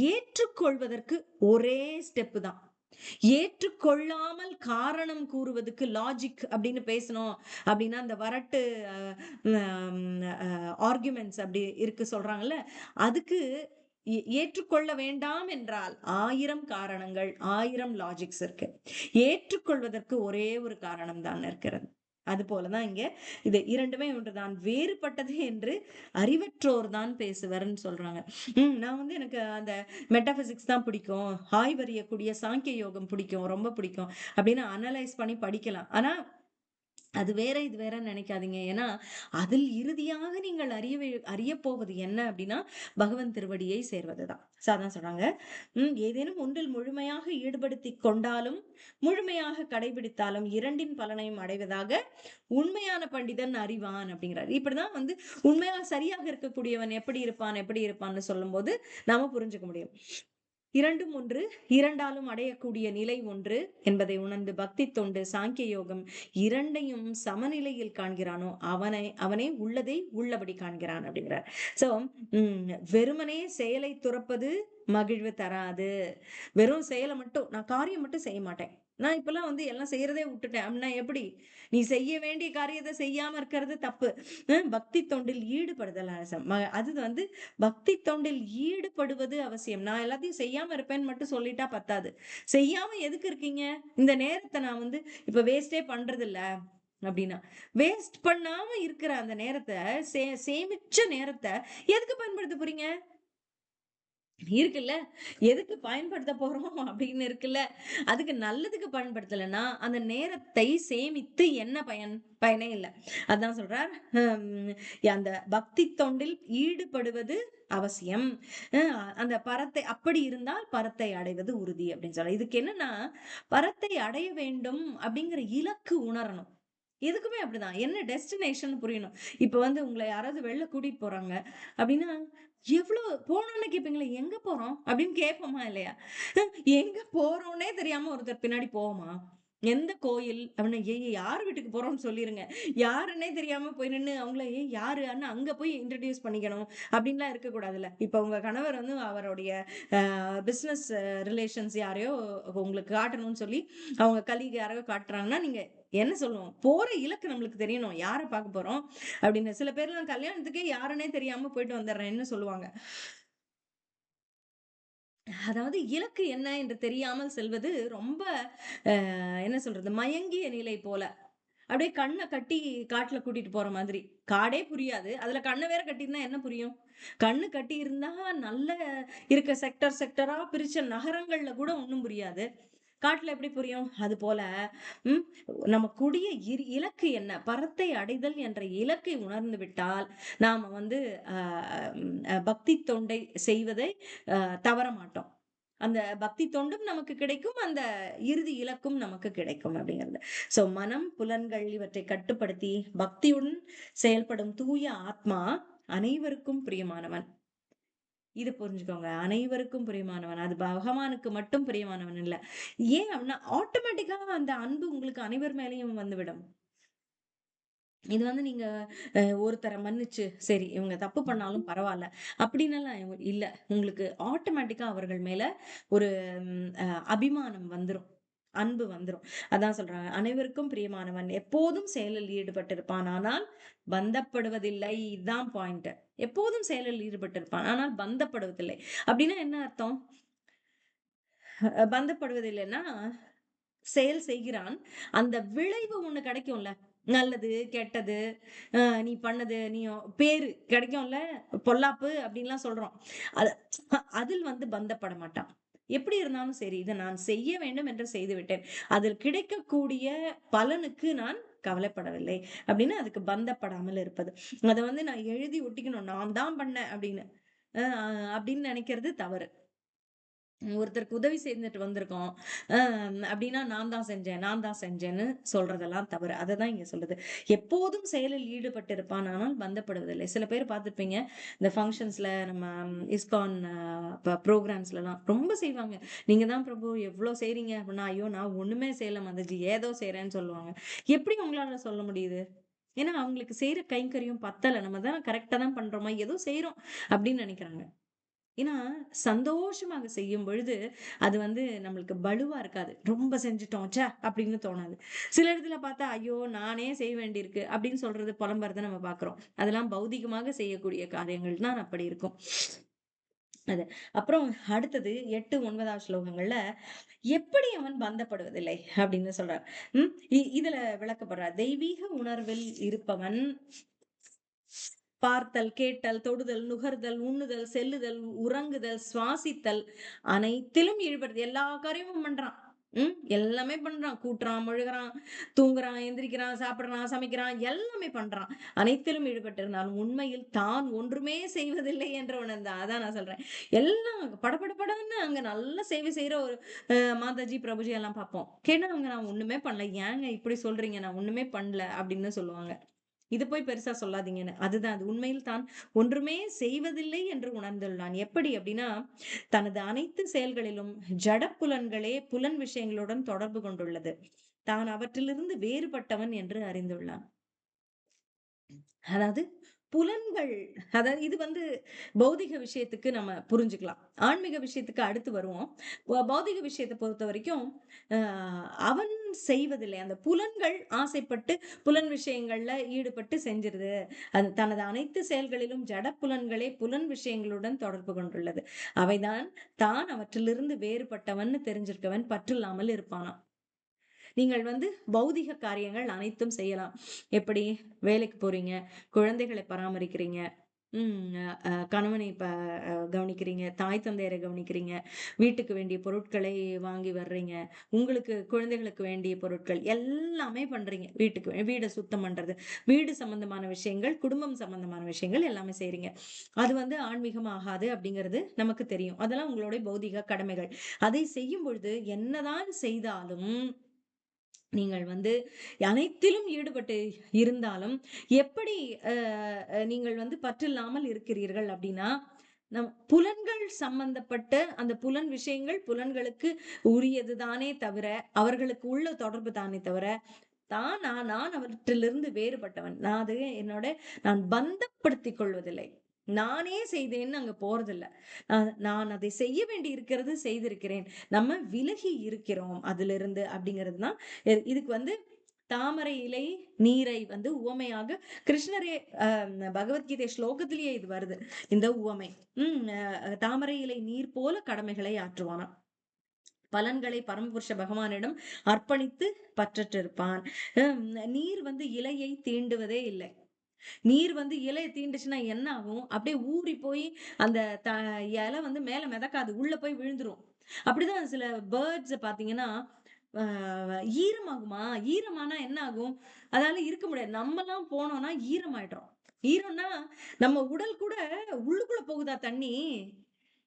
ஏற்றுக்கொள்வதற்கு ஒரே ஸ்டெப் தான். ஏற்றுக்கொள்ளாமல் காரணம் கூறுவதற்கு லாஜிக் அப்படின்னு பேசணும் அப்படின்னா, அந்த வரட்டு ஆர்குமெண்ட்ஸ் அப்படி இருக்கு சொல்றாங்கல்ல, அதுக்கு ஏற்றுக்கொள்ள வேண்டாம் என்றால் 1000 காரணங்கள், 1000 லாஜிக்ஸ் இருக்கு. ஏற்றுக்கொள்வதற்கு ஒரே ஒரு காரணம் தான் இருக்கிறது. அது போலதான் இங்க இது இரண்டுமே ஒன்றுதான், வேறுபட்டது என்று அறிவற்றோர் தான் பேசுவர்ன்னு சொல்றாங்க. நான் வந்து எனக்கு அந்த மெட்டாபிசிக்ஸ் தான் பிடிக்கும், ஆய்வறியக்கூடிய சாங்கிய யோகம் பிடிக்கும், ரொம்ப பிடிக்கும் அப்படின்னு அனலைஸ் பண்ணி படிக்கலாம். ஆனா அது வேற, இது வேறன்னு நினைக்காதீங்க. ஏன்னா, அதில் இறுதியாக நீங்கள் அறியப் போவது என்ன அப்படின்னா, பகவன் திருவடியை சேர்வதுதான். அதான் சொல்றாங்க. ஏதேனும் ஒன்றில் முழுமையாக ஈடுபடுத்திக் கொண்டாலும், முழுமையாக கடைபிடித்தாலும், இரண்டின் பலனையும் அடைவதாக உண்மையான பண்டிதன் அறிவான் அப்படிங்கிறார். இப்படிதான் வந்து உண்மையா சரியாக இருக்கக்கூடியவன் எப்படி இருப்பான், எப்படி இருப்பான்னு சொல்லும்போது நாம புரிஞ்சுக்க முடியும். இரண்டும் ஒன்று, இரண்டாலும் அடையக்கூடிய நிலை ஒன்று என்பதை உணர்ந்து பக்தி தொண்டு, சாங்கிய யோகம் இரண்டையும் சமநிலையில் காண்கிறானோ அவனே உள்ளதை உள்ளபடி காண்கிறான் அப்படிங்கிறார். சோ வெறுமனே செயலை துறப்பது மகிழ்வு தராது. வெறும் செயலை மட்டும், நான் காரியம் மட்டும் செய்ய மாட்டேன், நான் இப்பெல்லாம் வந்து எல்லாம் செய்யறதே விட்டுட்டேன் அப்படின்னா எப்படி? நீ செய்ய வேண்டிய காரியத்தை செய்யாம இருக்கிறது தப்பு. பக்தி தொண்டில் ஈடுபடுதல் அது வந்து பக்தி தொண்டில் ஈடுபடுவது அவசியம். நான் எல்லாத்தையும் செய்யாம இருப்பேன்னு மட்டும் சொல்லிட்டா பத்தாது. செய்யாம எதுக்கு இருக்கீங்க? இந்த நேரத்தை நான் வந்து இப்ப வேஸ்டே பண்றது இல்ல அப்படின்னா, வேஸ்ட் பண்ணாம இருக்கிற அந்த நேரத்தை, சேமிச்ச நேரத்தை எதுக்கு பயன்படுத்த போறீங்க? இருக்குல்ல, எதுக்கு பயன்படுத்த போறோம் அப்படின்னு இருக்குல்ல, அதுக்கு நல்லதுக்கு பயன்படுத்தலைன்னா அந்த நேரத்தை சேமித்து என்ன பயன்? பயனே இல்லை. அதான் சொல்றார், அந்த பக்தி தொண்டில் ஈடுபடுவது அவசியம். அந்த பரத்தை அப்படி இருந்தால் பரத்தை அடைவது உறுதி அப்படின்னு சொல்ல. இதுக்கு என்னன்னா, பரத்தை அடைய வேண்டும் அப்படிங்கிற இலக்கு உணரணும். எதுக்குமே அப்படிதான், என்ன டெஸ்டினேஷன் புரியணும். இப்ப வந்து உங்களை யாராவது வெளில கூட்டிட்டு போறாங்க அப்படின்னா, எவ்ளோ போனோனே கேட்பீங்களா? "எங்க போறோம்?" அப்படின்னு கேட்போமா இல்லையா? எங்க போறோம்னே தெரியாம ஒருத்தர் பின்னாடி போவோமா? எந்த கோயில் அப்படின்னா, "ஏய் யார் வீட்டுக்கு போறோம்ன்னு சொல்லிருங்க." யாருன்னே தெரியாம போய் நின்னு அவங்கள, "ஏய் யாரு?" அங்க போய் இன்ட்ரோடியூஸ் பண்ணிக்கணும் அப்படின்லாம் இருக்கக்கூடாதுல்ல. இப்ப உங்க கணவர் வந்து அவருடைய பிசினஸ் ரிலேஷன்ஸ் யாரையோ உங்களுக்கு காட்டணும்னு சொல்லி, அவங்க கலீக் யாரையோ காட்டுறாங்கன்னா, நீங்க என்ன சொல்லணும்? போற இலக்கு நம்மளுக்கு தெரியணும். யார பார்க்க போறோம் அப்படின்னு. சில பேர்லாம் கல்யாணத்துக்கே யாருன்னே தெரியாம போயிட்டு வந்துடுறேன்னு சொல்லுவாங்க. அதாவது இலக்கு என்ன என்று தெரியாமல் செல்வது ரொம்ப என்ன சொல்றது? மயங்கிய நிலை போல. அப்படியே கண்ண கட்டி காட்டுல கூட்டிட்டு போற மாதிரி. காடே புரியாது. அதுல கண்ண வேற கட்டியிருந்தா என்ன புரியும்? கண்ணு கட்டியிருந்தா நல்ல இருக்க செக்டர் செக்டரா பிரிச்ச நகரங்கள்ல கூட ஒண்ணும் புரியாது. காட்டுல எப்படி புரியும்? அதுபோல ம் நம்ம கூடிய இலக்கு என்ன? பரத்தை அடைதல் என்ற இலக்கை உணர்ந்து விட்டால், நாம வந்து அ பக்தி தொண்டை செய்வதை தவற மாட்டோம். அந்த பக்தி தொண்டும் நமக்கு கிடைக்கும். அந்த இறுதி இலக்கும் நமக்கு கிடைக்கும் அப்படிங்கிறது. சோ மனம், புலன்கள் இவற்றை கட்டுப்படுத்தி பக்தியுடன் செயல்படும் தூய ஆத்மா அனைவருக்கும் பிரியமானவன். இது புரிஞ்சுக்கோங்க. அனைவருக்கும் பிரியமானவன். அது பகவானுக்கு மட்டும் பிரியமானவன் இல்ல. ஏன் அப்படின்னா, ஆட்டோமேட்டிக்கா அந்த அன்பு உங்களுக்கு அனைவர் மேலயும் வந்துவிடும். இது வந்து நீங்க ஒருத்தர மன்னிச்சு, சரி இவங்க தப்பு பண்ணாலும் பரவால்ல. அப்படின்னெல்லாம் இல்ல. உங்களுக்கு ஆட்டோமேட்டிக்கா அவர்கள் மேல ஒரு அ அபிமானம் வந்துரும். அன்பு வந்துரும். அதான் சொல்றாங்க. அனைவருக்கும் பிரியமானவன் எப்போதும் செயலில் ஈடுபட்டிருப்பான். ஆனால் பந்தப்படுவதில்லை. இதான் பாயிண்ட். எப்போதும் செயலில் ஈடுபட்டிருப்பான். ஆனால் பந்தப்படுவதில்லை. அப்படின்னா என்ன அர்த்தம்? பந்தப்படுவதில்லைன்னா செயல் செய்கிறான். அந்த விளைவு ஒண்ணு கிடைக்கும்ல. நல்லது, கெட்டது, நீ பண்ணது, நீ பேரு கிடைக்கும்ல. பொல்லாப்பு அப்டின்லாம் சொல்றோம். அது அதில் வந்து பந்தப்பட மாட்டான். எப்படி இருந்தாலும் சரி, இத நான் செய்ய வேண்டும் என்று செய்துவிட்டேன். அதில் கிடைக்கக்கூடிய பலனுக்கு நான் கவலைப்படவில்லை. அப்டின்னு அதுக்கு பந்தப்படாமல் இருப்பது. அத வந்து நான் எழுதி ஒட்டிக்கணும். நான் தான் பண்ணேன் அப்டின்னு. அ அப்டின்னு நெனைக்கிறது தவறு. ஒருத்தருக்கு உதவி செஞ்சுட்டு வந்திருக்கோம். அ அப்டின்னா நான் தான் செஞ்சேன், நான் தான் செஞ்சேன்னு சொல்றதெல்லாம் தவறு. அததான் இங்க சொல்லுது. எப்போதும் செயலில் ஈடுபட்டிருப்பான். ஆனால் பந்தப்படுவதில்லை. சில பேர் பார்த்திருப்பீங்க. இந்த ஃபங்ஷன்ஸ்ல நம்ம இஸ்கான் புரோகிராம்ஸ்லலாம் ரொம்ப செய்வாங்க. "நீங்க தான் பிரபு எவ்ளோ செய்றீங்க?" அப்டின்னா, "ஐயோ! நான் ஒண்ணுமே செய்யல மாதாஜி. ஏதோ செய்றேன்னு" சொல்லுவாங்க. எப்படி உங்களால சொல்ல முடியுது? ஏன்னா அவங்களுக்கு செய்ற கைங்கரியம் பத்தல. நம்ம தான் கரெக்ட்டா தான் பண்றோமா, ஏதோ செய்றோம் அப்டின்னு நெனைக்கிறாங்க. ஏன்னா, சந்தோஷமாக செய்யும் பொழுது, அது வந்து நம்மளுக்கு பலுவா இருக்காது. ரொம்ப செஞ்சுட்டோம், ச்சே! அப்படின்னு தோணாது. சில இடத்துல பார்த்தா, ஐயோ! நானே செய்ய வேண்டியிருக்கு அப்படின்னு சொல்றது புலம்புறத நம்ம பார்க்கிறோம். அதெல்லாம் பௌதிகமாக செய்யக்கூடிய காரியங்கள் தான் அப்படி இருக்கும். அது. அப்புறம் அடுத்தது 8, 9வது ஸ்லோகங்கள்ல, எப்படி அவன் பந்தப்படுவதில்லை அப்படின்னு சொல்றார். ம். இதுல விளக்கப்படுறார். தெய்வீக உணர்வில் இருப்பவன் பார்த்தல், கேட்டல், தொடுதல், நுகர்தல், உண்ணுதல், செல்லுதல், உறங்குதல், சுவாசித்தல் அனைத்திலும் ஈடுபடுது. எல்லா காரியமும் பண்றான். எல்லாமே பண்றான். கூட்டுறான், முழுகுறான், தூங்குறான், எந்திரிக்கிறான், சாப்பிடுறான், சமைக்கிறான், எல்லாமே பண்றான். அனைத்திலும் ஈடுபட்டிருந்தாலும் உண்மையில் தான் ஒன்றுமே செய்வதில்லை என்று உணர்ந்தான். அதான் நான் சொல்றேன். எல்லாம் படபடன்னு அங்க நல்ல சேவை செய்ற ஒரு மாதாஜி, பிரபுஜி எல்லாம் பார்ப்போம். கேட்டா அவங்க நான் ஒண்ணுமே பண்ணல. ஏங்க இப்படி சொல்றீங்க? நான் ஒண்ணுமே பண்ணல அப்படின்னு சொல்லுவாங்க. இது போய் பெருசா சொல்லாதீங்கன்னு. அதுதான் அது. உண்மையில் தான் ஒன்றுமே செய்வதில்லை என்று உணர்ந்துள்ளான். எப்படி அப்படின்னா, தனது அனைத்து செயல்களிலும் ஜடப்புலன்களே புலன் விஷயங்களுடன் தொடர்பு கொண்டுள்ளது. தான் அவற்றிலிருந்து வேறுபட்டவன் என்று அறிந்துள்ளான். அதாவது புலன்கள் அதாவது இது வந்து பௌதிக விஷயத்துக்கு நம்ம புரிஞ்சுக்கலாம். ஆன்மீக விஷயத்துக்கு அடுத்து வருவோம். பௌதிக விஷயத்த பொறுத்தவரைக்கும், அ அவன் செய்வதில்லை. அந்த புலன்கள் ஆசைப்பட்டு புலன் விஷயங்கள்ல ஈடுபட்டு செஞ்சிருது. அது தனது அனைத்து செயல்களிலும் ஜட புலன்களே புலன் விஷயங்களுடன் தொடர்பு கொண்டுள்ளது. அவைதான் தான் அவற்றிலிருந்து வேறுபட்டவன்னு தெரிஞ்சிருக்கவன் பற்றில்லாமல் இருப்பானாம். நீங்கள் வந்து பௌதிக காரியங்கள் அனைத்தும் செய்யலாம். எப்படி? வேலைக்கு போறீங்க, குழந்தைகளை பராமரிக்கிறீங்க, ம் கணவனை கவனிக்கிறீங்க, தாய் தந்தையரை கவனிக்கிறீங்க, வீட்டுக்கு வேண்டிய பொருட்களை வாங்கி வர்றீங்க, உங்களுக்கு குழந்தைகளுக்கு வேண்டிய பொருட்கள் எல்லாமே பண்றீங்க. வீட சுத்தம் பண்றது, வீடு சம்பந்தமான விஷயங்கள், குடும்பம் சம்பந்தமான விஷயங்கள் எல்லாமே செய்றீங்க. அது வந்து ஆன்மீகம் ஆகாது அப்படிங்கிறது நமக்கு தெரியும். அதெல்லாம் உங்களுடைய பௌதீக கடமைகள். அதை செய்யும் பொழுது என்னதான் செய்தாலும் நீங்கள் வந்து அனைத்திலும் ஈடுபட்டு இருந்தாலும், எப்படி அ அ நீங்கள் வந்து பற்றில்லாமல் இருக்கிறீர்கள் அப்டின்னா, புலன்கள் சம்பந்தப்பட்ட அந்த புலன் விஷயங்கள் புலன்களுக்கு உரியது தானே தவிர, அவர்களுக்கு உள்ள தொடர்பு தானே தவிர, நான் அவற்றிலிருந்து வேறுபட்டவன். நான் அது என்னோட நான் பந்தப்படுத்திக் கொள்வதில்லை. நானே செய்தேன்னு அங்க போறதில்ல. நான் அதை செய்ய வேண்டி இருக்கிறது செய்திருக்கிறேன். நம்ம விலகி இருக்கிறோம் அதிலிருந்து அப்படிங்கிறது தான். இதுக்கு வந்து தாமரை இலை, நீரை வந்து உவமையாக கிருஷ்ணரே பகவத்கீதை ஸ்லோகத்திலேயே இது வருது. இந்த உவமை. தாமரை இலை நீர் போல கடமைகளை ஆற்றுவானாம். பலன்களை பரமபுருஷ பகவானிடம் அர்ப்பணித்து பற்றற்றிருப்பான். ஹம், நீர் வந்து இலையை தீண்டுவதே இல்லை. நீர் வந்து இலைய தீண்டுச்சுன்னா என்ன ஆகும்? அப்படியே ஊறி போய் அந்த த இலை வந்து மேல மிதக்காது. உள்ள போய் விழுந்துரும். அப்படிதான் சில பேர்ட்ஸ பார்த்தீங்கன்னா, அ ஈரமாகுமா? ஈரமானா என்ன ஆகும்? அதால இருக்க முடியாது. நம்மலாம் போனோம்னா ஈரமாயிடுறோம். ஈரம்னா நம்ம உடல் கூட உள்ளுக்குள்ள போகுதா தண்ணி?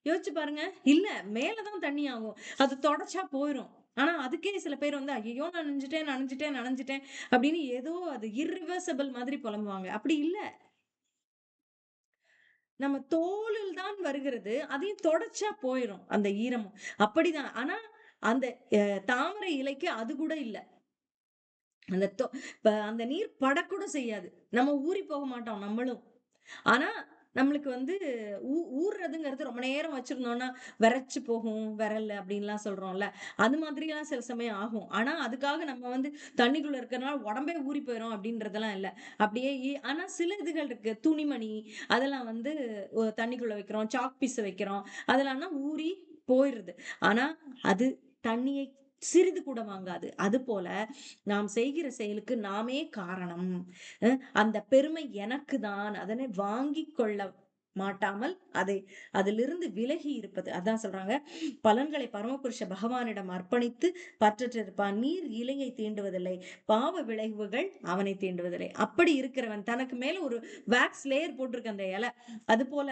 யோசிச்சு பாருங்க. இல்ல. மேல தான் தண்ணி ஆகும். அது தொடச்சா போயிரும். ஆனா, அதுக்கே சில பேர் வந்து, "ஐயய்யோ! நான் நனஞ்சுட்டேன், நனஞ்சுட்டேன், நனஞ்சுட்டேன்" அப்படின்னு ஏதோ அது இர்ரிவர்சிபிள் மாதிரி புலம்புவாங்க. அப்படி இல்ல. நம்ம தோலில் தான் வருகிறது. அதையும் தொடச்சா போயிரும், அந்த ஈரமும். அப்படிதான். ஆனா, அந்த அ தாமரை இலைக்கு அது கூட இல்ல. அந்த அந்த நீர் படக்கூட செய்யாது. நம்ம ஊறி போக மாட்டோம் நம்மளும். ஆனா, நம்மளுக்கு வந்து ஊர்றதுங்கிறது ரொம்ப நேரம் வச்சிருந்தோம்னா, வெரச்சு போகும் விரல் அப்டின்லாம் சொல்றோம்ல. அது மாதிரியெல்லாம் சில சமயம் ஆகும். ஆனா, அதுக்காக நம்ம வந்து தண்ணிக்குள்ள இருக்கறனால உடம்பே ஊறி போயிரும் அப்டின்றதெல்லாம் இல்ல. அப்டியே ஆனா சில இதுகள் இருக்கு. துணிமணி அதெல்லாம் வந்து தண்ணிக்குள்ள வைக்கிறோம். சாக் பீஸ வைக்கிறோம். அதெல்லாம்னா ஊறி போயிருது. ஆனா, அது தண்ணியை சிறிது கூட வாங்காது. அதுபோல நாம் செய்கிற செயலுக்கு நாமே காரணம். அந்த பெருமை எனக்கு தான். அதனை வாங்கிக் கொள்ள மாட்டாமல் அதை அதிலிருந்து விலகி இருப்பது. அதான் சொல்றாங்க. பலன்களை பரமபுருஷ பகவானிடம் அர்ப்பணித்து பற்றற்றிருப்பான். நீர் இலையை தீண்டுவதில்லை. பாவ விளைவுகள் அவனை தீண்டுவதில்லை. அப்படி இருக்கிறவன் தனக்கு மேல ஒரு வேக்ஸ் லேயர் போட்டிருக்கு அந்த இலை. அதுபோல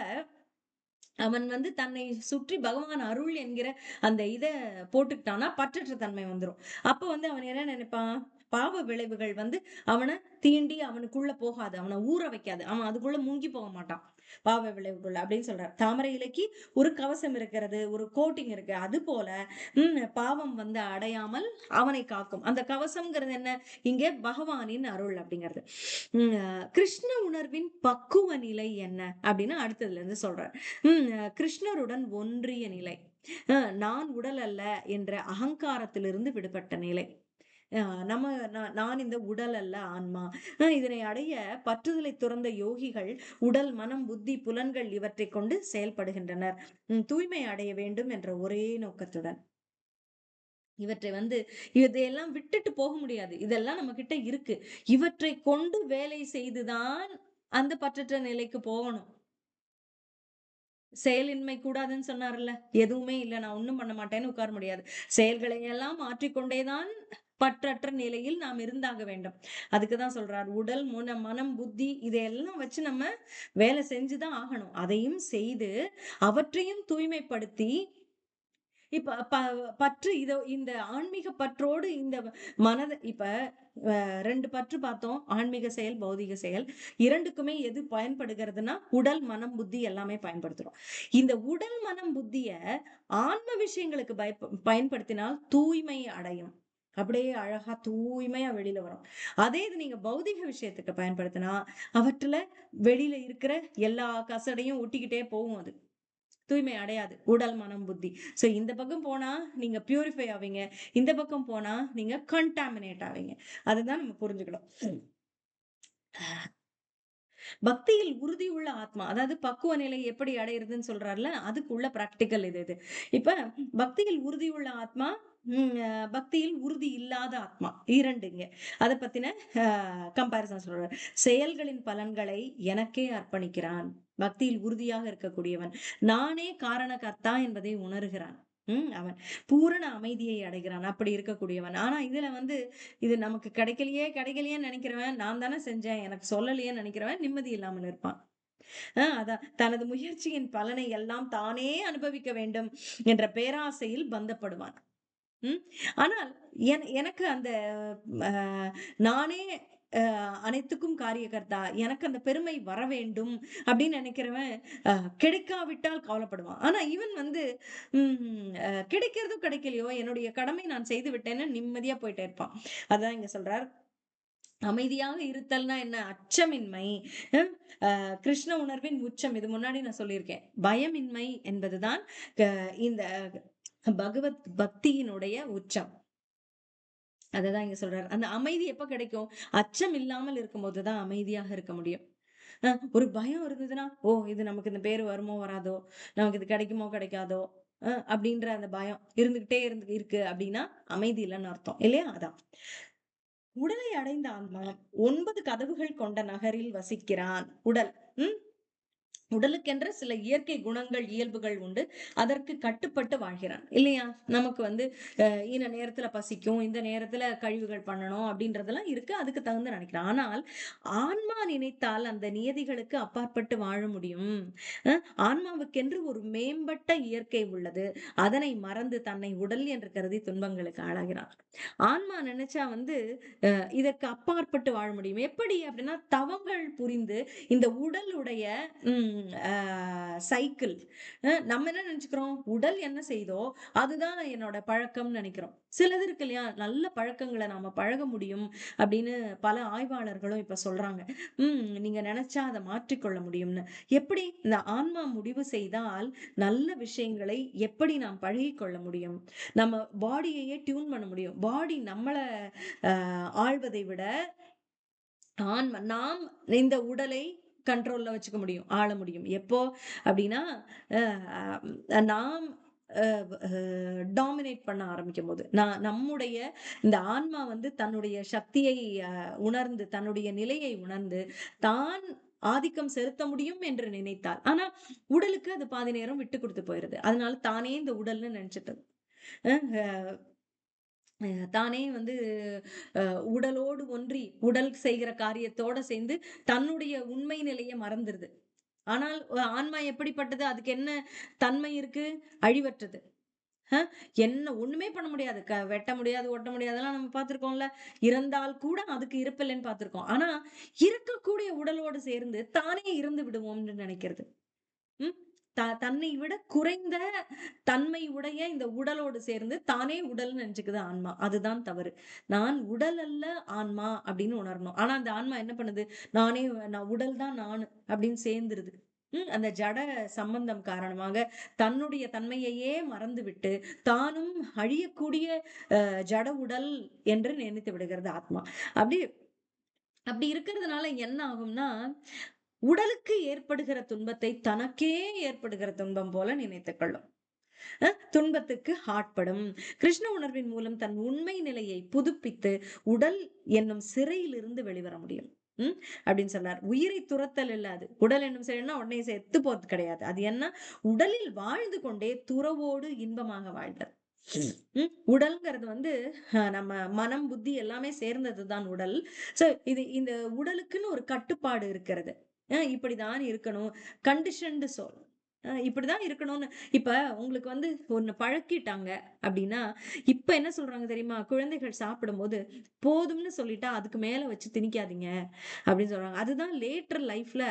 அவன் வந்து தன்னை சுற்றி பகவான் அருள் என்கிற அந்த இத போட்டுக்கிட்டான்னா, பற்றற்ற தன்மை வந்துரும். அப்ப வந்து அவன் என்ன நினைப்பான்? பாவ விளைவுகள் வந்து அவன தீண்டி அவனுக்குள்ள போகாது. அவன ஊற வைக்காது. அவன் அதுக்குள்ள முங்கி போக மாட்டான். பாவ விளைவுக்குள்ள அப்படின்னு சொல்றார். தாமரை இலைக்கு ஒரு கவசம் இருக்கிறது. ஒரு கோட்டிங் இருக்கு. அதுபோல பாவம் வந்து அடையாமல் அவனை காக்கும். அந்த கவசம்ங்கிறது என்ன? இங்க பகவானின் அருள் அப்படிங்கிறது. ம் கிருஷ்ண உணர்வின் பக்குவ நிலை என்ன? அப்படின்னு அடுத்ததுல இருந்து சொல்றார். கிருஷ்ணருடன் ஒன்றிய நிலை. நான் உடல் அல்ல என்ற அகங்காரத்திலிருந்து விடுபட்ட நிலை. அ நம்ம நான் இந்த உடல் அல்ல ஆன்மா. இதனை அடைய பற்றுதலை துறந்த யோகிகள் உடல், மனம், புத்தி, புலன்கள் இவற்றைக் கொண்டு செயல்படுகின்றனர். தூய்மை அடைய வேண்டும் என்ற ஒரே நோக்கத்துடன். இவற்றை வந்து இதையெல்லாம் விட்டுட்டு போக முடியாது. இதெல்லாம் நம்ம கிட்ட இருக்கு. இவற்றை கொண்டு வேலை செய்துதான் அந்த பற்றற்ற நிலைக்கு போகணும். செயலின்மை கூடாதுன்னு சொன்னார்ல. எதுவுமே இல்ல நான் ஒண்ணும் பண்ண மாட்டேன்னு உட்கார முடியாது. செயல்களை எல்லாம் மாற்றிக்கொண்டே தான் பற்றற்ற நிலையில் நாம் இருந்தாக வேண்டும். அதுக்கு தான் சொல்றார். உடல், மனம், புத்தி இதையெல்லாம் வச்சு நம்ம வேலை செஞ்சு தான் ஆகணும். அதையும் செய்து அவற்றையும் தூய்மைப்படுத்தி இப்ப பற்று இந்த ஆன்மீக பற்றோடு இந்த மனத இப்ப 2 பற்று பார்த்தோம். ஆன்மீக செயல், பௌதீக செயல். 2க்குமே எது பயன்படுகிறதுன்னா, உடல், மனம், புத்தி எல்லாமே பயன்படுத்துறோம். இந்த உடல், மனம், புத்திய ஆன்ம விஷயங்களுக்கு பயன்படுத்தினால் தூய்மை அடையும். அப்படியே அழகா தூய்மையா வெளியில வரும். அதே இது நீங்க பௌதீக விஷயத்துக்கு பயன்படுத்தினா, அவற்றுல வெளியில இருக்கிற எல்லா கசடையும் ஒட்டிக்கிட்டே போகும் அது. தூய்மை அடையாது. உடல், மனம், புத்தி. சோ இந்த பக்கம் போனா நீங்க பியூரிஃபை ஆவீங்க. இந்த பக்கம் போனா நீங்க கன்டாமினேட் ஆவீங்க. அதுதான் நம்ம புரிஞ்சுக்கணும். பக்தியில் உறுதியுள்ள ஆத்மா. அதாவது பக்குவ நிலை எப்படி அடையறதுன்னு சொல்றார்ல, அதுக்குள்ள பிராக்டிகல் இது. இப்ப பக்தியில் உறுதியுள்ள ஆத்மா, பக்தியில் உறுதி இல்லாத ஆத்மா. 2 இங்க. அத பத்தின கம்பேரிசன் சொல்றாரு. செயல்களின் பலன்களை எனக்கே அர்ப்பணிக்கிறான். பக்தியில் உறுதியாக இருக்கக்கூடியவன். நானே காரண கர்த்தா என்பதை உணர்கிறான். அவன் பூரண அமைதியை அடைகிறான். அப்படி இருக்கக்கூடியவன். ஆனா இதுல வந்து இது நமக்கு கிடைக்கலையேன்னு நினைக்கிறவன், நான் தானே செஞ்சேன். எனக்கு சொல்லலையேன்னு நினைக்கிறவன் நிம்மதி இல்லாமல் இருப்பான். அதான் தனது முயற்சியின் பலனை எல்லாம் தானே அனுபவிக்க வேண்டும் என்ற பேராசையில் பந்தப்படுவான். ம். ஆனால் எனக்கு அந்த அ நானே அனைத்துக்கும் காரியகர்த்தா, எனக்கு அந்த பெருமை வர வேண்டும் அப்படின்னு நினைக்கிறவன் கிடைக்காவிட்டால் கவலைப்படுவான். ஆனா இவன் வந்து கிடைக்கிறதோ கிடைக்கலையோ என்னுடைய கடமை நான் செய்து விட்டேன்னு நிம்மதியா போயிட்டே இருப்பான். அதான் இங்க சொல்றார். அமைதியாக இருத்தல்னா என்ன? அச்சமின்மை. அ கிருஷ்ண உணர்வின் உச்சம். இது முன்னாடி நான் சொல்லியிருக்கேன். பயமின்மை என்பதுதான் இந்த பகவத் பக்தியினுடைய உச்சம். அததான் இங்க சொல்றாரு. அந்த அமைதி எப்ப கிடைக்கும்? அச்சம் இல்லாமல் இருக்கும்போது தான் அமைதியாக இருக்க முடியும். ஒரு பயம் இருந்ததுன்னா, ஓ! இது நமக்கு இந்த பேரு வருமோ? வராதோ? நமக்கு இது கிடைக்குமோ? கிடைக்காதோ? அப்படின்ற அந்த பயம் இருந்துகிட்டே இருக்கு அப்படின்னா, அமைதி இல்லன்னு அர்த்தம். இல்லையா? அதான். உடலை அடைந்த ஆன்மா 9 கதவுகள் கொண்ட நகரில் வசிக்கிறான். உடல். ம். உடலுக்கென்ற சில இயற்கை குணங்கள், இயல்புகள் உண்டு. அதற்கு கட்டுப்பட்டு வாழ்கிறான். இல்லையா? நமக்கு வந்து இந்த நேரத்துல பசிக்கும், இந்த நேரத்துல கழிவுகள் பண்ணணும் அப்படின்றதெல்லாம் இருக்கு. அதுக்கு தகுந்து நினைக்கிறான். ஆனால் ஆன்மா நினைத்தால் அந்த நியதிகளுக்கு அப்பாற்பட்டு வாழ முடியும். அ ஆன்மாவுக்கென்று ஒரு மேம்பட்ட இயற்கை உள்ளது. அதனை மறந்து தன்னை உடல் என்று கருதி துன்பங்களுக்கு ஆளாகிறான். ஆன்மா நினைச்சா வந்து இதற்கு அப்பாற்பட்டு வாழ முடியும். எப்படி அப்படின்னா, தவங்கள் புரிந்து இந்த உடலுடைய சைக்கிள். நம்ம என்ன நினைச்சுக்கிறோம்? உடல் என்ன செய்தோ, அதுதான் என்னோட பழக்கம்னு நினைக்கிறோம். சிலது இருக்கு இல்லையா? நல்ல பழக்கங்கள நாம பழக முடியும் அப்படின்னு பல ஆய்வாளர்களும் இப்ப சொல்றாங்க. நீங்க நினைச்சா அத மாற்றிக்கொள்ள முடியும்னு. எப்படி? இந்த ஆன்மா முடிவு செய்தால் நல்ல விஷயங்களை எப்படி நாம் பழகிக்கொள்ள முடியும்? நம்ம பாடியையே டியூன் பண்ண முடியும். பாடி நம்மள ஆள்வதை விட நாம் இந்த உடலை கண்ட்ரோல்ல வச்சுக்க முடியும். ஆள முடியும். எப்போ அப்டின்னா, நாம் அ அ டாமினேட் பண்ண ஆரம்பிக்கும்போது. நம்முடைய இந்த ஆன்மா வந்து தன்னுடைய சக்தியை அ உணர்ந்து, தன்னுடைய நிலையை உணர்ந்து, தான் ஆதிக்கம் செலுத்த முடியும் என்று நினைத்தால். ஆனா, உடலுக்கு அது பாதி நேரம் விட்டு குடுத்து போயிருது. அதனால தானே இந்த உடல்ன்னு நெனச்சுட்டு அ தானே வந்து அ உடலோடு ஒன்றி, உடல் செய்கிற காரியத்தோட சேர்ந்து தன்னுடைய உண்மை நிலைய மறந்துருது. ஆனால் ஆன்மா எப்படிப்பட்டது? அதுக்கு என்ன தன்மை இருக்கு? அழிவற்றது. அ என்ன ஒண்ணுமே பண்ண முடியாது. வெட்ட முடியாது, ஒட்ட முடியாதெல்லாம் நம்ம பார்த்துருக்கோம்ல. இறந்தால் கூட அதுக்கு இருப்பில்லைன்னு பார்த்துருக்கோம். ஆனா, இருக்கக்கூடிய உடலோடு சேர்ந்து தானே இறந்து விடுவோம்னு நினைக்கிறது. ம். தன்னை விட குறைந்த தன்மை உடைய இந்த உடலோடு சேர்ந்து தானே உடல்ன்னு நெனச்சுக்குது ஆன்மா. அதுதான் தவறு. நான் உடல் அல்ல ஆன்மா அப்படின்னு உணரணும். ஆனா அந்த ஆன்மா என்ன பண்ணுது? நான் உடல் தான் நானு அப்படின்னு சேர்ந்துருது. அந்த ஜட சம்பந்தம் காரணமாக தன்னுடைய தன்மையையே மறந்துவிட்டு, தானும் அழியக்கூடிய ஜட உடல் என்று நினைத்து விடுகிறது ஆத்மா. அப்படி அப்படி இருக்கிறதுனால என்ன ஆகும்னா, உடலுக்கு ஏற்படுகிற துன்பத்தை தனக்கே ஏற்படுகிற துன்பம் போல நினைத்துக் கொள்ளும். துன்பத்துக்கு ஆட்படும். கிருஷ்ண உணர்வின் மூலம் தன் உண்மை நிலையை புதுப்பித்து, உடல் என்னும் சிறையிலிருந்து வெளிவர முடியும். ம். அப்படின்னு சொன்னார். உயிரை துரத்தல் இல்ல அது. உடல் என்னும் சிறைன்னா உடனே செத்து போறது கிடையாது. அது என்ன? உடலில் வாழ்ந்து கொண்டே துறவோடு இன்பமாக வாழ்தல். உடல்ங்கிறது வந்து நம்ம மனம், புத்தி எல்லாமே சேர்ந்ததுதான் உடல். சோ இந்த உடலுக்குன்னு ஒரு கட்டுப்பாடு இருக்கிறது. இப்படிதான் இருக்கணும். Conditioned soul. இப்படிதான் இருக்கணும்னு இப்ப உங்களுக்கு வந்து ஒண்ணு பழக்கிட்டாங்க அப்படின்னா, இப்ப என்ன சொல்றாங்க தெரியுமா? குழந்தைகள் சாப்பிடும்போது, போதும்னு சொல்லிட்டா அதுக்கு மேல வச்சு திணிக்காதீங்க அப்படின்னு சொல்றாங்க. அதுதான் லேட்டர் லைஃப்ல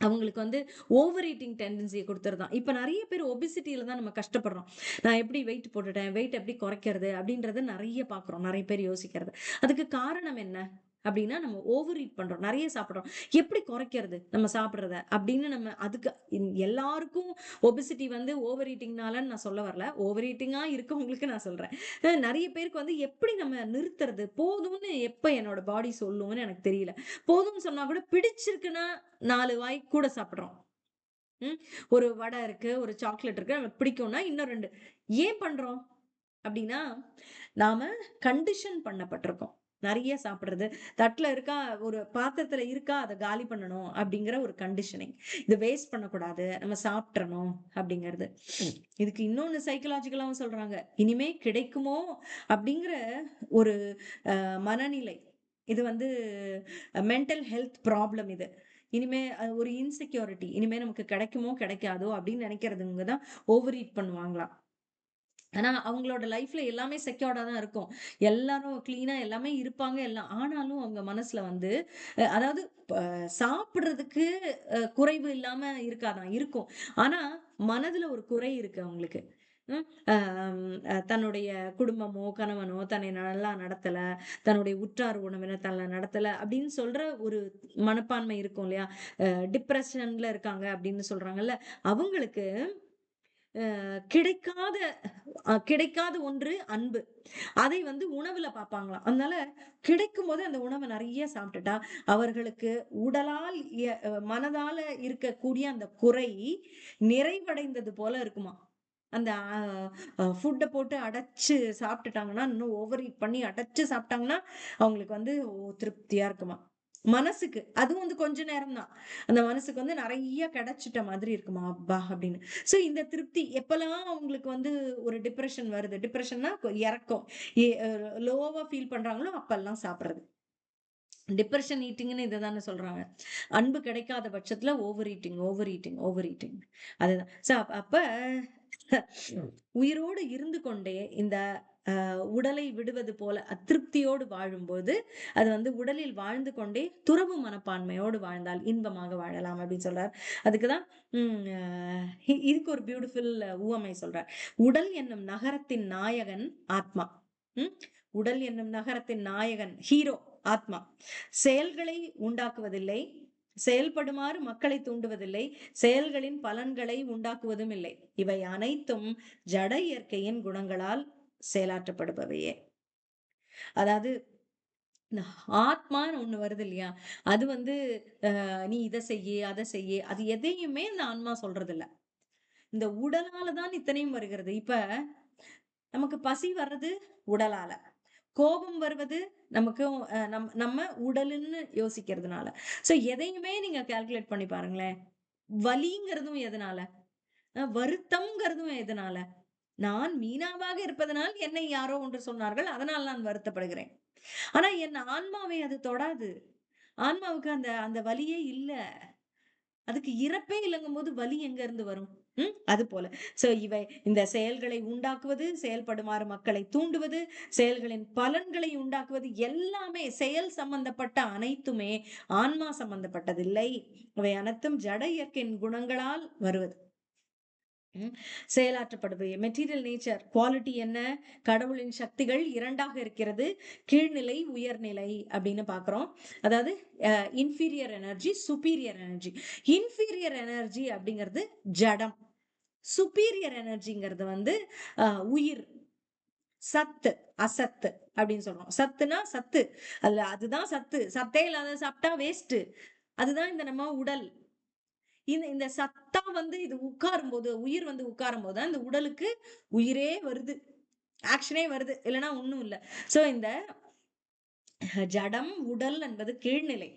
அவங்களுக்கு வந்து ஓவர் ஈட்டிங் டெண்டன்சிய குடுத்துருதாம். இப்ப நெறைய பேர் ஒபிசிட்டில தான் நம்ம கஷ்டப்படுறோம். நான் எப்படி வெயிட் போட்டுட்டேன், வெயிட் எப்படி குறைக்கிறது அப்படின்றத நெறைய பார்க்குறோம். நெறைய பேர் யோசிக்கிறது. அதுக்கு காரணம் என்ன? அப்படின்னா நம்ம ஓவர் ஈட் பண்றோம். நெறைய சாப்பிடுறோம். எப்படி குறைக்கிறது நம்ம சாப்பிடுறத? அப்படின்னு நம்ம அதுக்கு எல்லாருக்கும் ஒபிசிட்டி வந்து ஓவர் ஈட்டிங்னாலன்னு நான் சொல்ல வரல. ஓவர் ஈட்டிங்கா இருக்கவங்களுக்கு நான் சொல்றேன். நெறைய பேருக்கு வந்து எப்படி நம்ம நிறுத்துறது? போதும்னு எப்ப என்னோட பாடி சொல்லும்னு எனக்கு தெரியல. போதும்னு சொன்னா கூட பிடிச்சிருக்குன்னா 4 வாய் கூட சாப்பிடுறோம். ம். ஒரு வடை இருக்கு, ஒரு சாக்லேட் இருக்கு. நமக்கு பிடிக்கும்னா இன்னும் 2 ஏன் பண்றோம்? அப்டின்னா, நாம கண்டிஷன் பண்ணப்பட்டிருக்கோம். நெறைய சாப்பிடுறது. தட்ல இருக்கா, ஒரு பாத்திரத்துல இருக்கா, அத காலி பண்ணணும் அப்டிங்கிற ஒரு கண்டிஷனிங். இத வேஸ்ட் பண்ணக்கூடாது. நம்ம சாப்ட்றணும் அப்டிங்கிறது. இதுக்கு இன்னொன்னு சைக்காலஜிக்கலாவும் சொல்றாங்க. இனிமே கிடைக்குமோ அப்டிங்கிற ஒரு மனநிலை. இது வந்து மென்டல் ஹெல்த் ப்ராப்ளம் இது. இனிமே ஒரு இன்செக்யூரிட்டி. இனிமே நமக்கு கிடைக்குமோ, கிடைக்காதோ அப்படின்னு நினைக்கிறதுங்க தான் ஓவர் ஈட் பண்ணுவாங்களாம். ஆனா அவங்களோட லைஃப்ல எல்லாமே செக்யூர்டா தான் இருக்கும். எல்லாரும் கிளீனா எல்லாமே இருப்பாங்க எல்லாம். ஆனாலும் அவங்க மனசுல வந்து அதாவது சாப்பிடுறதுக்கு குறைவு இல்லாம இருக்காதாம், இருக்கும். ஆனா மனதுல ஒரு குறை இருக்கு அவங்களுக்கு. ம். அம் தன்னுடைய குடும்பமோ, கணவனோ தன்னை நல்லா நடத்தல, தன்னுடைய உற்றார் உறவினர் தன்னை நடத்தல அப்படின்னு சொல்ற ஒரு மனப்பான்மை இருக்கும் இல்லையா? டிப்ரஷன்ல இருக்காங்க அப்படின்னு சொல்றாங்கல்ல, அவங்களுக்கு கிடைக்காத கிடைக்காத ஒன்று அன்பு. அதை வந்து உணவுல பார்ப்பாங்களாம். அதனால கிடைக்கும்போது அந்த உணவ நெறைய சாப்பிட்டுட்டா, அவர்களுக்கு உடலால் மனதால இருக்கக்கூடிய அந்த குறை நிறைவடைந்தது போல இருக்குமாம். அந்த ஃபுட்ட போட்டு அடைச்சு சாப்பிட்டுட்டாங்கன்னா, இன்னும் ஓவர் ஈட் பண்ணி அடைச்சு சாப்பிட்டாங்கன்னா, அவங்களுக்கு வந்து திருப்தியா இருக்குமாம். மனசுக்கு. அதுவும் வந்து கொஞ்ச நேரம் தான். அந்த மனசுக்கு வந்து நெறைய கிடைச்சிட்ட மாதிரி இருக்குமா, அப்பா! அப்படின்னு. சோ இந்த திருப்தி எப்பலாம் அவங்களுக்கு வந்து ஒரு டிப்ரஷன் வருது. டிப்ரஷன்னா இறக்கம். எ அ லோவா ஃபீல் பண்றாங்களோ, அப்பல்லாம் சாப்பிடுறது. டிப்ரஷன் ஈட்டிங்ன்னு இத தானே சொல்றாங்க. அன்பு கிடைக்காத பட்சத்துல over eating, over eating, over eating. அதுதான். சோ அப்ப உயிரோடு இருந்து கொண்டே இந்த உடலை விடுவது போல அதிருப்தியோடு வாழும்போது, அது வந்து உடலில் வாழ்ந்து கொண்டே துறவு மனப்பான்மையோடு வாழ்ந்தால் இன்பமாக வாழலாம் அப்படின்னு சொல்றார். அதுக்கு தான் ம் அ இதுக்கு ஒரு பியூட்டிஃபுல் உவமை சொல்றார். உடல் என்னும் நகரத்தின் நாயகன் ஆத்மா. ம். உடல் என்னும் நகரத்தின் நாயகன் ஹீரோ ஆத்மா. செயல்களை உண்டாக்குவதில்லை. செயல்படுமாறு மக்களை தூண்டுவதில்லை. செயல்களின் பலன்களை உண்டாக்குவதும் இல்லை. இவை அனைத்தும் ஜட இயற்கையின் குணங்களால் செயலாற்றப்படுபவையே. அதாவது இந்த ஆத்மான்னு ஒண்ணு வருது இல்லையா? அது வந்து நீ இத செய்யி, அத செய்யி, அது எதையுமே இந்த ஆன்மா சொல்றதில்ல. இந்த உடலால தான் இத்தனையும் வருகிறது. இப்ப நமக்கு பசி வர்றது உடலால. கோபம் வருவது நமக்கு நம்ம உடலுன்னு யோசிக்கிறதுனால. சோ எதையுமே நீங்க கால்குலேட் பண்ணி பாருங்களேன். வலிங்கிறதும் எதனால? வருத்தம்ங்கிறதும் எதனால? நான் மீனாவாக இருப்பதனால் என்னை யாரோ ஒன்று சொன்னார்கள். அதனால் நான் வருத்தப்படுகிறேன். ஆனா என் ஆன்மாவை அது தொடாது. ஆன்மாவுக்கு அந்த அந்த வலியே இல்ல. அதுக்கு இறப்பே இல்லங்கும்போது வலி எங்க இருந்து வரும்? அது போல. சோ இவை இந்த செயல்களை உண்டாக்குவது, செயல்படுமாறு மக்களை தூண்டுவது, செயல்களின் பலன்களை உண்டாக்குவது எல்லாமே செயல் சம்பந்தப்பட்ட அனைத்துமே ஆன்மா சம்பந்தப்பட்டதில்லை. இவை அனைத்தும் ஜட இயற்கையின் குணங்களால் வருவது. ம். செயலாற்றப்படுபவை. மெட்டீரியல் நேச்சர் குவாலிட்டி என்ன? கடவுளின் சக்திகள் 2ஆக இருக்கிறது. கீழ்நிலை, உயர்நிலை அப்படின்னு பார்க்கிறோம். அதாவது inferior energy, superior energy. Inferior energy அப்படிங்கிறது ஜடம். சுப்பீரியர் எனர்ஜிங்கிறது வந்து உயிர், சத்து, அசத்து அப்படின்னு சொல்றோம். சத்துனா சத்து. அதுதான் சத்து. சத்தே இல்லாத சாப்பிட்டா வேஸ்ட். அதுதான் இந்த நம்ம உடல். இந்த இந்த சத்தா வந்து இது உட்காரும்போது, உயிர் வந்து உட்காரும்போது தான் இந்த உடலுக்கு உயிரே வருது. ஆக்ஷனே வருது. இல்லன்னா ஒண்ணும் இல்ல. சோ இந்த ஜடம், உடல் என்பது கீழ்நிலை.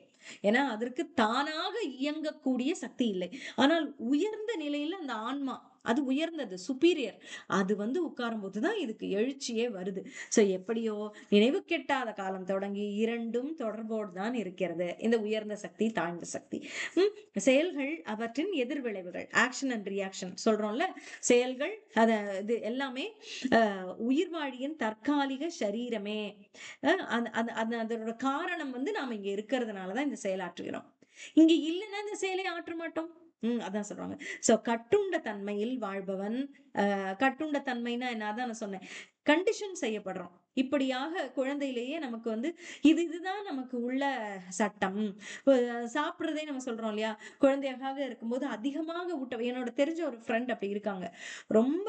ஏன்னா, அதற்கு தானாக இயங்கக்கூடிய சக்தி இல்லை. ஆனால் உயர்ந்த நிலையில அந்த ஆன்மா, அது உயர்ந்தது, சுப்பீரியர். அது வந்து உட்காரும்போது தான் இதுக்கு எழுச்சியே வருது. சோ எப்படியோ நினைவு கெட்டாத காலம் தொடங்கி 2ம் தொடர்போடு தான் இருக்கிறது. இந்த உயர்ந்த சக்தி, தாழ்ந்த சக்தி. ம். செயல்கள் அவற்றின் எதிர்விளைவுகள். ஆக்ஷன் அண்ட் ரியாக்ஷன் சொல்றோம்ல. செயல்கள் இது எல்லாமே உயிர்வாழியின் தற்காலிக சரீரமே. அதோட காரணம் வந்து நாம இங்க இருக்கிறதுனால தான் இந்த செயலாற்றுகிறோம். இங்க இல்லன்னா இந்த செயலை ஆற்ற மாட்டோம். அதான் சொல்றாங்க. சோ கட்டுண்ட தன்மையில் வாழ்பவன், கட்டுண்ட தன்மைன்னா என்ன? அதான் நான் சொன்னேன். கண்டிஷன் செய்யப்படுறோம். இப்படியாக குழந்தையிலேயே நமக்கு வந்து இதுதான் நமக்கு உள்ள சட்டம். இப்ப சாப்பிடுறதே நம்ம சொல்றோம் இல்லையா? குழந்தையாக இருக்கும்போது அதிகமாக என்னோட தெரிஞ்ச ஒரு ஃப்ரெண்ட் அப்படி இருக்காங்க. ரொம்ப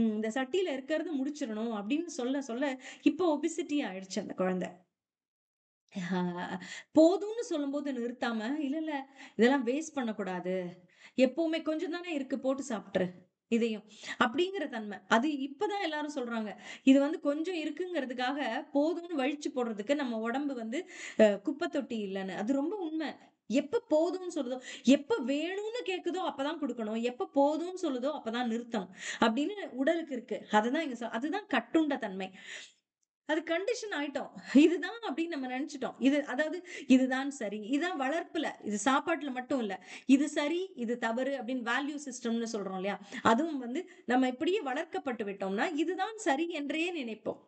இந்த சட்டியில இருக்கிறது முடிச்சிரணும் அப்படின்னு சொல்ல சொல்ல இப்போ ஒபிசிட்டி ஆயிடுச்சு அந்த குழந்தை. ஆ போதும்ன்னு சொல்லும்போது நிறுத்தாம, "இல்ல, இல்ல இதெல்லாம் வேஸ்ட் பண்ணக்கூடாது. எப்பவுமே கொஞ்சம் தானே இருக்கு போட்டு சாப்ட்டுரு. இதையும்." அப்படிங்கிற தன்மை. அது இப்பதான் எல்லாரும் சொல்றாங்க. இது வந்து கொஞ்சம் இருக்குங்கிறதுக்காக போதும்ன்னு வழிச்சு போடுறதுக்கு நம்ம உடம்பு வந்து குப்பை தொட்டி இல்லன்னு. அது ரொம்ப உண்மை. எப்ப போதும்ன்னு சொல்லுதோ, எப்ப வேணும்னு கேக்குதோ அப்பதான் குடுக்கணும். எப்ப போதும்ன்னு சொல்லுதோ அப்பதான் நிறுத்தணும். அப்படின்னு உடலுக்கு இருக்கு. அதுதான் இங்க அதுதான் கட்டுண்ட தன்மை. அது கண்டிஷன் ஆயிட்டோம். இதுதான் அப்படின்னு நம்ம நினைச்சுட்டோம். அதாவது இதுதான் சரி. இதான் வளர்ப்புல. இது சாப்பாட்டுல மட்டும் இல்ல. இது சரி, இது தவறு அப்படின்னு வேல்யூ சிஸ்டம்னு சொல்றோம் இல்லையா? அதுவும் வந்து நம்ம இப்படியே வளர்க்கப்பட்டு விட்டோம்னா, இதுதான் சரி என்றே நினைப்போம்.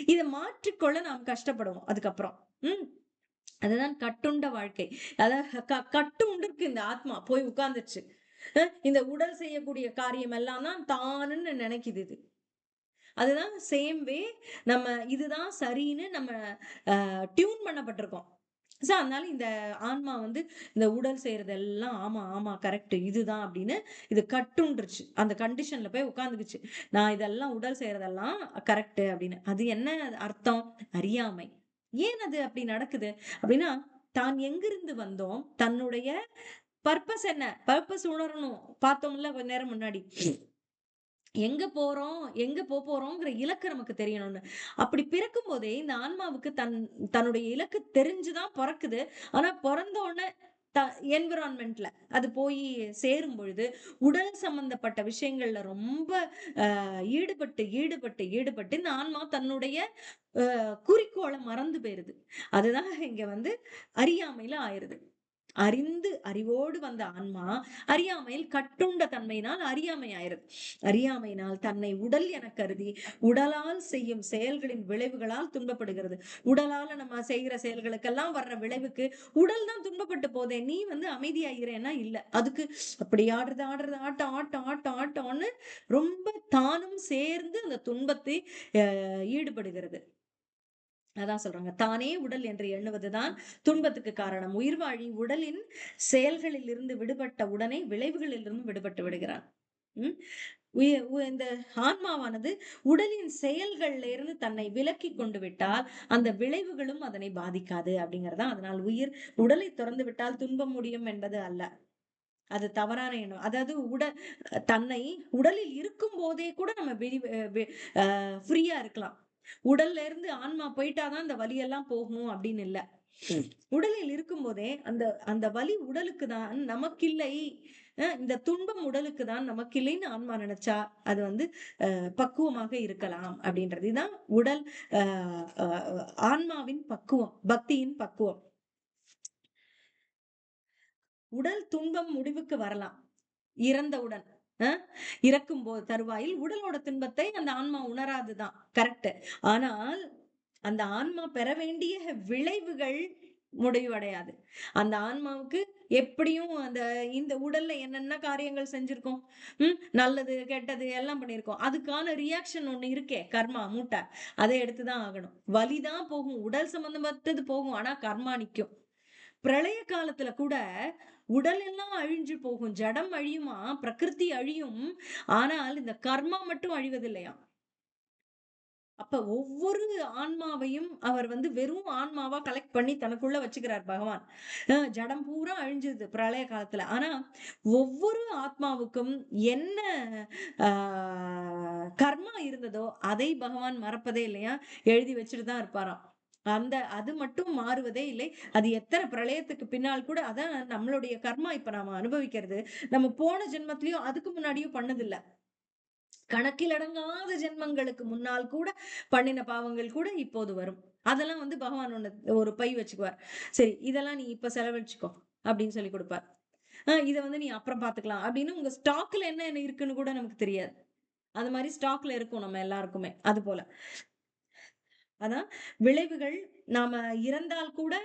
இத மாற்றிக்கொள்ள நாம் கஷ்டப்படுவோம் அதுக்கப்புறம். ம். அதுதான் கட்டுண்ட வாழ்க்கை. அதாவது கட்டு உண்டிருக்கு இந்த ஆத்மா. போய் உட்கார்ந்துருச்சு. இந்த உடல் செய்யக்கூடிய காரியம் எல்லாம் தான் தானுன்னு நினைக்குது இது. அதுதான் சேம் வே நம்ம இதுதான் சரின்னு நம்ம டியூன் பண்ணப்பட்டிருக்கோம். அதனால இந்த ஆன்மா வந்து இந்த உடல் செய்றதெல்லாம் ஆமா, ஆமா கரெக்ட் இதுதான் அப்படின்னு இது கட்டுண்டுருச்சு. அந்த கண்டிஷன்ல போய் உட்கார்ந்துக்குச்சு. நான் இதெல்லாம் உடல் செய்றதெல்லாம் கரெக்ட் அப்படின்னு. அது என்ன அர்த்தம்? அறியாமை. ஏன் அது அப்படி நடக்குது? அப்படின்னா, தான் எங்கிருந்து வந்தோம்? தன்னுடைய பர்ப்பஸ் என்ன? பர்ப்பஸ் உணரணும். பார்த்தோம்ல கொஞ்ச நேரம் முன்னாடி. எங்க போறோம்? எங்க போறோம்ங்கிற இலக்கு நமக்கு தெரியணும்னு. அப்படி பிறக்கும்போதே இந்த ஆன்மாவுக்கு தன்னுடைய இலக்கு தெரிஞ்சு தான் பொறக்குது. ஆனா பொறந்த உடனே த என்விரான்மென்ட்ல அது போய் சேரும் பொழுது, உடல் சம்பந்தப்பட்ட விஷயங்கள்ல ரொம்ப ஈடுபட்டு இந்த ஆன்மா தன்னுடைய குறிக்கோள மறந்து போயிருது. அதுதான் இங்க வந்து அறியாமையில ஆயிருது. அறிவோடு வந்த ஆன்மா, அறியாமையில் கட்டுண்ட தன்மையினால் அறியாமை ஆயிருது. அறியாமையினால் தன்னை உடல் எனக் கருதி, உடலால் செய்யும் செயல்களின் விளைவுகளால் துன்பப்படுகிறது. உடலால நம்ம செய்கிற செயல்களுக்கெல்லாம் வர்ற விளைவுக்கு, உடல் தான் துன்பப்பட்டு போதே, நீ வந்து அமைதியா இரேன்னா இல்ல. அதுக்கு அப்படி ஆட்டம்ன்னு ரொம்ப தானும் சேர்ந்து அந்த துன்பத்தை ஈடுபடுகிறது. அதான் சொல்றாங்க. தானே உடல் என்று எண்ணுவதுதான் துன்பத்துக்கு காரணம். உயிர்வாழி உடலின் செயல்களில் இருந்து விடுபட்ட உடனே விளைவுகளில் இருந்தும் விடுபட்டு விடுகிறான். ம். இந்த ஆன்மாவானது உடலின் செயல்கள்ல இருந்து தன்னை விலக்கிக் கொண்டு விட்டால், அந்த விளைவுகளும் அதனை பாதிக்காது அப்படிங்கிறது தான். அதனால் உடலை துறந்து விட்டால் துன்பம் முடியும் என்பது அல்ல. அது தவறான எண்ணம். அதாவது தன்னை உடலில் இருக்கும்போதே கூட நம்ம விரி வெ அ ஃப்ரீயா இருக்கலாம். உடல்ல இருந்து ஆன்மா போயிட்டா தான் இந்த வலியெல்லாம் போகும் அப்படின்னு இல்ல. ம். உடலில் இருக்கும்போதே அந்த அந்த வலி உடலுக்கு தான் நமக்கில்லை. இந்த துன்பம் உடலுக்கு தான் நமக்கில்லைன்னு ஆன்மா நினைச்சா, அது வந்து பக்குவமாக இருக்கலாம் அப்படின்றது. இதுதான் உடல் அ அ ஆன்மாவின் பக்குவம். பக்தியின் பக்குவம். உடல் துன்பம் முடிவுக்கு வரலாம். இறந்தவுடன். அ இறக்கும்போது தருவாயில் உடலோட துன்பத்தை அந்த ஆன்மா உணராதுதான். கரெக்ட். ஆனால், அந்த ஆன்மா பெற வேண்டிய விளைவுகள் முடிவடையாது. அந்த ஆன்மாவுக்கு எப்படியும் இந்த உடல்ல என்னென்ன காரியங்கள் செஞ்சிருக்கோம். நல்லது, கெட்டது எல்லாம் பண்ணியிருக்கோம். அதுக்கான ரியாக்ஷன் ஒண்ணு இருக்கே, கர்மா மூட்டை. அத எடுத்து தான் ஆகணும். வலி தான் போகும். உடல் சம்பந்தப்பட்டது போகும். ஆனா கர்மா நிக்கும். பிரளய காலத்துல கூட உடல் எல்லாம் அழிஞ்சு போகும். ஜடம் அழியுமா, பிரகிருதி அழியும். ஆனால் இந்த கர்மா மட்டும் அழிவதில்லையாம். அப்ப ஒவ்வொரு ஆன்மாவையும் அவர் வந்து வெறும் ஆன்மாவா கலெக்ட் பண்ணி தனக்குள்ள வச்சுக்கிறார் பகவான். ஜடம் பூரா அழிஞ்சுது பிரளய காலத்துல. ஆனா ஒவ்வொரு ஆத்மாவுக்கும் என்ன ஆ கர்மா இருந்ததோ அதை பகவான் மறப்பதே இல்லையா, எழுதி வச்சுட்டு தான் இருப்பாராம். அது மட்டும் மாறுவதே இல்லை. அது எத்தன பிரளயத்துக்கு பின்னால் கூட அதான் நம்மளுடைய கர்மா இப்ப நாம அனுபவிக்கிறது. நம்ம போன ஜென்மத்திலயும் அதுக்கு முன்னாடியும் பண்ணதில்ல. கணக்கிலடங்காத ஜென்மங்களுக்கு முன்னால் கூட பண்ணின பாவங்கள் கூட இப்போது வரும். அதெல்லாம் வந்து பகவான் ஒரு பை வச்சுக்குவார். சரி இதெல்லாம் நீ இப்ப செலவழிச்சுக்கோ அப்படின்னு சொல்லிக் குடுப்பார். இத வந்து நீ அப்புறம் பார்த்துக்கலாம் அப்படின்னு உங்க ஸ்டாக்ல என்ன என்ன இருக்குன்னு கூட நமக்கு தெரியாது. அது மாரி ஸ்டாக்ல இருக்கும் நம்ம எல்லாருக்குமே. அதுபோல. அதான் விளைவுகள் நாம இறந்தால் கூட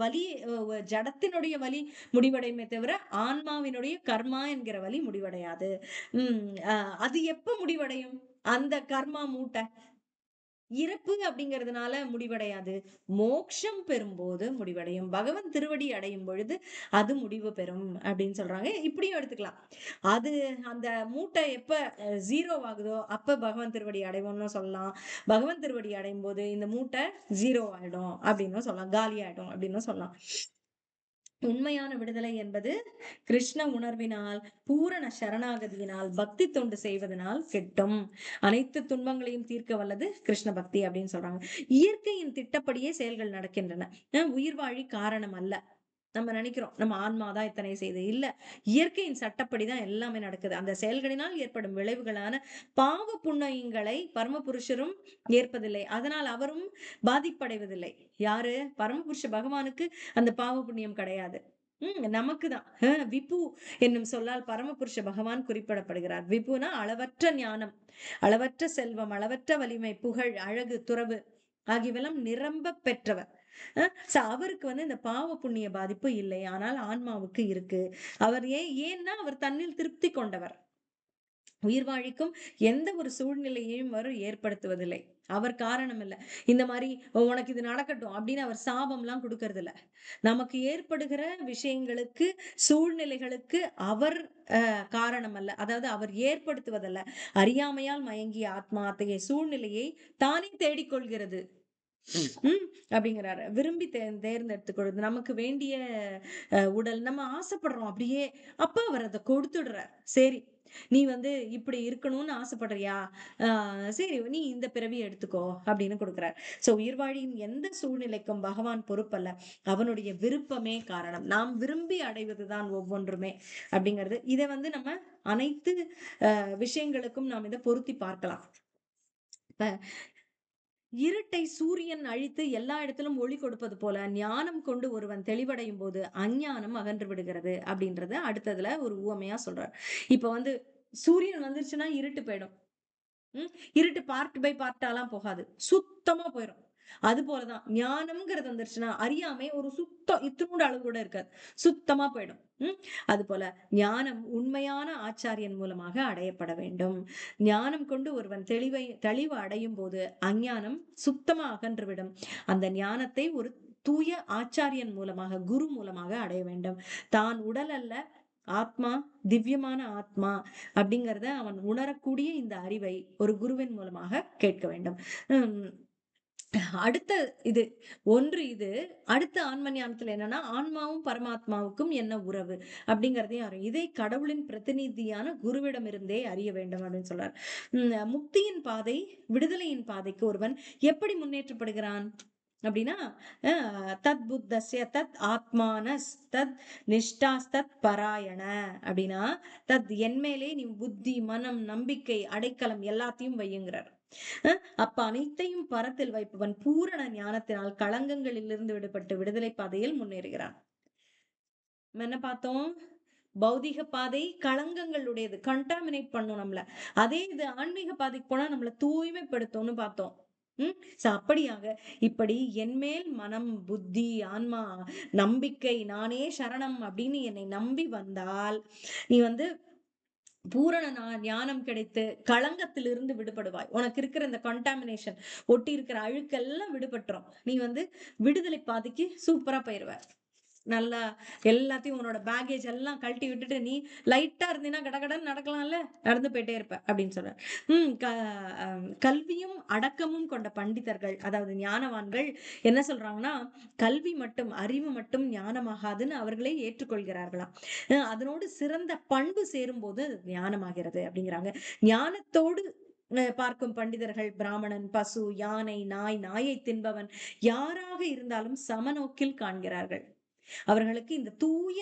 வலி ஜடத்தினுடைய வலி முடிவடையுமே தவிர, ஆன்மாவினுடைய கர்மா என்கிற வலி முடிவடையாது. ம் அ அது எப்ப முடிவடையும்? அந்த கர்மா மூட்டை. இறப்பு அப்படிங்கிறதுனால முடிவடையாது. மோட்சம் பெறும்போது முடிவடையும். பகவன் திருவடி அடையும் பொழுது அது முடிவு பெறும் அப்படின்னு சொல்றாங்க. இப்படியும் எடுத்துக்கலாம். அது அந்த மூட்டை எப்ப 0 ஆகுதோ, அப்ப பகவான் திருவடி அடைவோம்னு சொல்லலாம். பகவான் திருவடி அடையும்போது இந்த மூட்டை 0 ஆயிடும் அப்படின்னும் சொல்லலாம். காலி ஆயிடும் அப்படின்னும் சொல்லலாம். உண்மையான விடுதலை என்பது கிருஷ்ண உணர்வினால், பூரண சரணாகதியினால், பக்தி தொண்டு செய்வதனால் கிட்டும். அனைத்து துன்பங்களையும் தீர்க்க வல்லது கிருஷ்ண பக்தி அப்படின்னு சொல்றாங்க. இயற்கையின் திட்டப்படியே செயல்கள் நடக்கின்றன. உயிர் வாழி காரணம் அல்ல. நம்ம நினைக்கிறோம். நம்ம ஆன்மா தான் இத்தனை செய்யுது. இல்ல. இயற்கையின் சட்டப்படி தான் எல்லாமே நடக்குது. அந்த செயல்களினால் ஏற்படும் விளைவுகளான பாவ புண்ணியங்களை பரமபுருஷரும் ஏற்பதில்லை. அதனால் அவரும் பாதிப்படைவதில்லை. யாரு? பரமபுருஷ பகவானுக்கு அந்த பாவ புண்ணியம் கிடையாது. நமக்கு தான். விபு என்னும் சொல்லால் பரமபுருஷ பகவான் குறிப்பிடப்படுகிறார். விபுனா அளவற்ற ஞானம், அளவற்ற செல்வம், அளவற்ற வலிமை, புகழ், அழகு, துறவு ஆகியவெல்லாம் நிரம்ப பெற்றவர். அவருக்கு வந்து இந்த பாவ புண்ணிய பாதிப்பு இல்லை. ஆனால் ஆன்மாவுக்கு இருக்கு. அவர் ஏன்னா அவர் தன்னில் திருப்தி கொண்டவர். உயிர் வாழிக்கும் எந்த ஒரு சூழ்நிலையையும் அவர் ஏற்படுத்துவதில்லை. அவர் காரணம் இல்ல. இந்த மாரி உனக்கு இது நடக்கட்டும் அப்படின்னு அவர் சாபம்லாம் குடுக்கறது இல்ல. நமக்கு ஏற்படுகிற விஷயங்களுக்கு, சூழ்நிலைகளுக்கு அவர் காரணம் அல்ல. அதாவது அவர் ஏற்படுத்துவதல்ல. அறியாமையால் மயங்கிய ஆத்மா அத்தகைய சூழ்நிலையை தானே தேடிக்கொள்கிறது. ம். அப்படிங்கிறாரு. விரும்பி தேர்ந்தெடுத்துக் கொள்வது. நமக்கு வேண்டிய உடல் நம்ம ஆசைப்படுறோம் அப்படியே. அப்ப அவர் அத கொடுத்துடுறார். சரி. நீ வந்து இப்படி இருக்கணும்னு ஆசைப்படுறியா? ஆ சரி நீ இந்த பிறவி எடுத்துக்கோ அப்படின்னு குடுக்குறார். உயிர்வாழியின் எந்த சூழ்நிலைக்கும் பகவான் பொறுப்பல்ல. அவனுடைய விருப்பமே காரணம். நாம் விரும்பி அடைவதுதான் ஒவ்வொன்றுமே அப்படிங்கிறது. இத வந்து நம்ம அனைத்து விஷயங்களுக்கும் நாம் இத பொருத்தி பார்க்கலாம். இப்ப இருட்டை சூரியன் அழித்து எல்லா இடத்திலும் ஒளி கொடுப்பது போல ஞானம் கொண்டு ஒருவன் தெளிவடையும் போது அஞ்ஞானம் அகன்று விடுகிறது அப்படின்றத அடுத்ததுல ஒரு உவமையா சொல்றார். இப்ப வந்து சூரியன் வந்துருச்சுன்னா இருட்டு போயிடும். ம். இருட்டு பார்ட் பை பார்ட்டாலாம் போகாது. சுத்தமா போயிரும். அது போலதான் ஞானம்ங்கிறது வந்துருச்சுன்னா, அறியாமை ஒரு இத்துணூண்டு அளவு கூட இருக்காது. சுத்தமா போயிடும். அதுபோல ஞானம் உண்மையான ஆச்சாரியன் மூலமாக அடையப்பட வேண்டும். ஞானம் கொண்டு ஒருவன் தெளிவு அடையும் போது அஞ்ஞானம் சுத்தமா அகன்றுவிடும். அந்த ஞானத்தை ஒரு தூய ஆச்சாரியன் மூலமாக, குரு மூலமாக அடைய வேண்டும். தான் உடல் அல்ல, ஆத்மா, திவ்யமான ஆத்மா அப்படிங்கிறத அவன் உணரக்கூடிய இந்த அறிவை ஒரு குருவின் மூலமாக கேட்க வேண்டும். உம் அடுத்த இது இது அடுத்த ஆன்ம ஞானத்துல என்னன்னா ஆன்மாவும் பரமாத்மாவுக்கும் என்ன உறவு அப்படிங்கறதையும் அறியும். இதை கடவுளின் பிரதிநிதியான குருவிடம் இருந்தே அறிய வேண்டும் அப்படின்னு சொல்றார். முக்தியின் பாதை, விடுதலையின் பாதைக்கு ஒருவன் எப்படி முன்னேற்றப்படுகிறான் அப்படின்னா தத் புத்தஸ்ய தத் ஆத்மானஸ் தத் நிஷ்டாஸ்தத் பராயண அப்படின்னா தத் என்மேலே நீ புத்தி, மனம், நம்பிக்கை, அடைக்கலம் எல்லாத்தையும் வையுங்கிறார். அப்ப அனைத்தையும் பரத்தில் வைப்பவன் பூரண ஞானத்தினால் களங்கங்களிலிருந்து விடுபட்டு விடுதலை பாதையில் முன்னேறுகிறான். என்ன பார்த்தோம்? பௌதிக பாதை களங்கங்களுடையது, கண்டாமினேட் பண்ணும் நம்மள. அதே இது ஆன்மீக பாதைக்கு போனா நம்மள தூய்மைப்படுத்தும்னு பார்த்தோம். அப்படியாக இப்படி என்மேல் மனம், புத்தி, ஆன்மா, நம்பிக்கை, நானே சரணம் அப்படின்னு என்னை நம்பி வந்தால் நீ வந்து பூரண ஞானம் கிடைத்து களங்கத்திலிருந்து விடுபடுவாய். உனக்கு இருக்கிற இந்த கண்டாமினேஷன், ஒட்டி இருக்கிற அழுக்கெல்லாம் விடுபட்டுரும். நீ வந்து விடுதலை பாதைக்கு சூப்பரா போயிருவ. நல்லா எல்லாத்தையும் உன்னோட பேக்கேஜ் எல்லாம் கழட்டி விட்டுட்டு நீ லைட்டா இருந்தீன்னா கடகடன்னு நடக்கலாம்ல, நடந்து போயிட்டே இருப்ப அப்படின்னு சொல்ற. கல்வியும் அடக்கமும் கொண்ட பண்டிதர்கள், அதாவது ஞானவான்கள் என்ன சொல்றாங்கன்னா, கல்வி மட்டும், அறிவு மட்டும் ஞானமாகாதுன்னு அவர்களே ஏற்றுக்கொள்கிறார்களாம். அதனோடு சிறந்த பண்பு சேரும் போது ஞானமாகிறது அப்படிங்கிறாங்க. ஞானத்தோடு பார்க்கும் பண்டிதர்கள் பிராமணன், பசு, யானை, நாய், நாயை தின்பவன் யாராக இருந்தாலும் சமநோக்கில் காண்கிறார்கள். அவர்களுக்கு இந்த தூய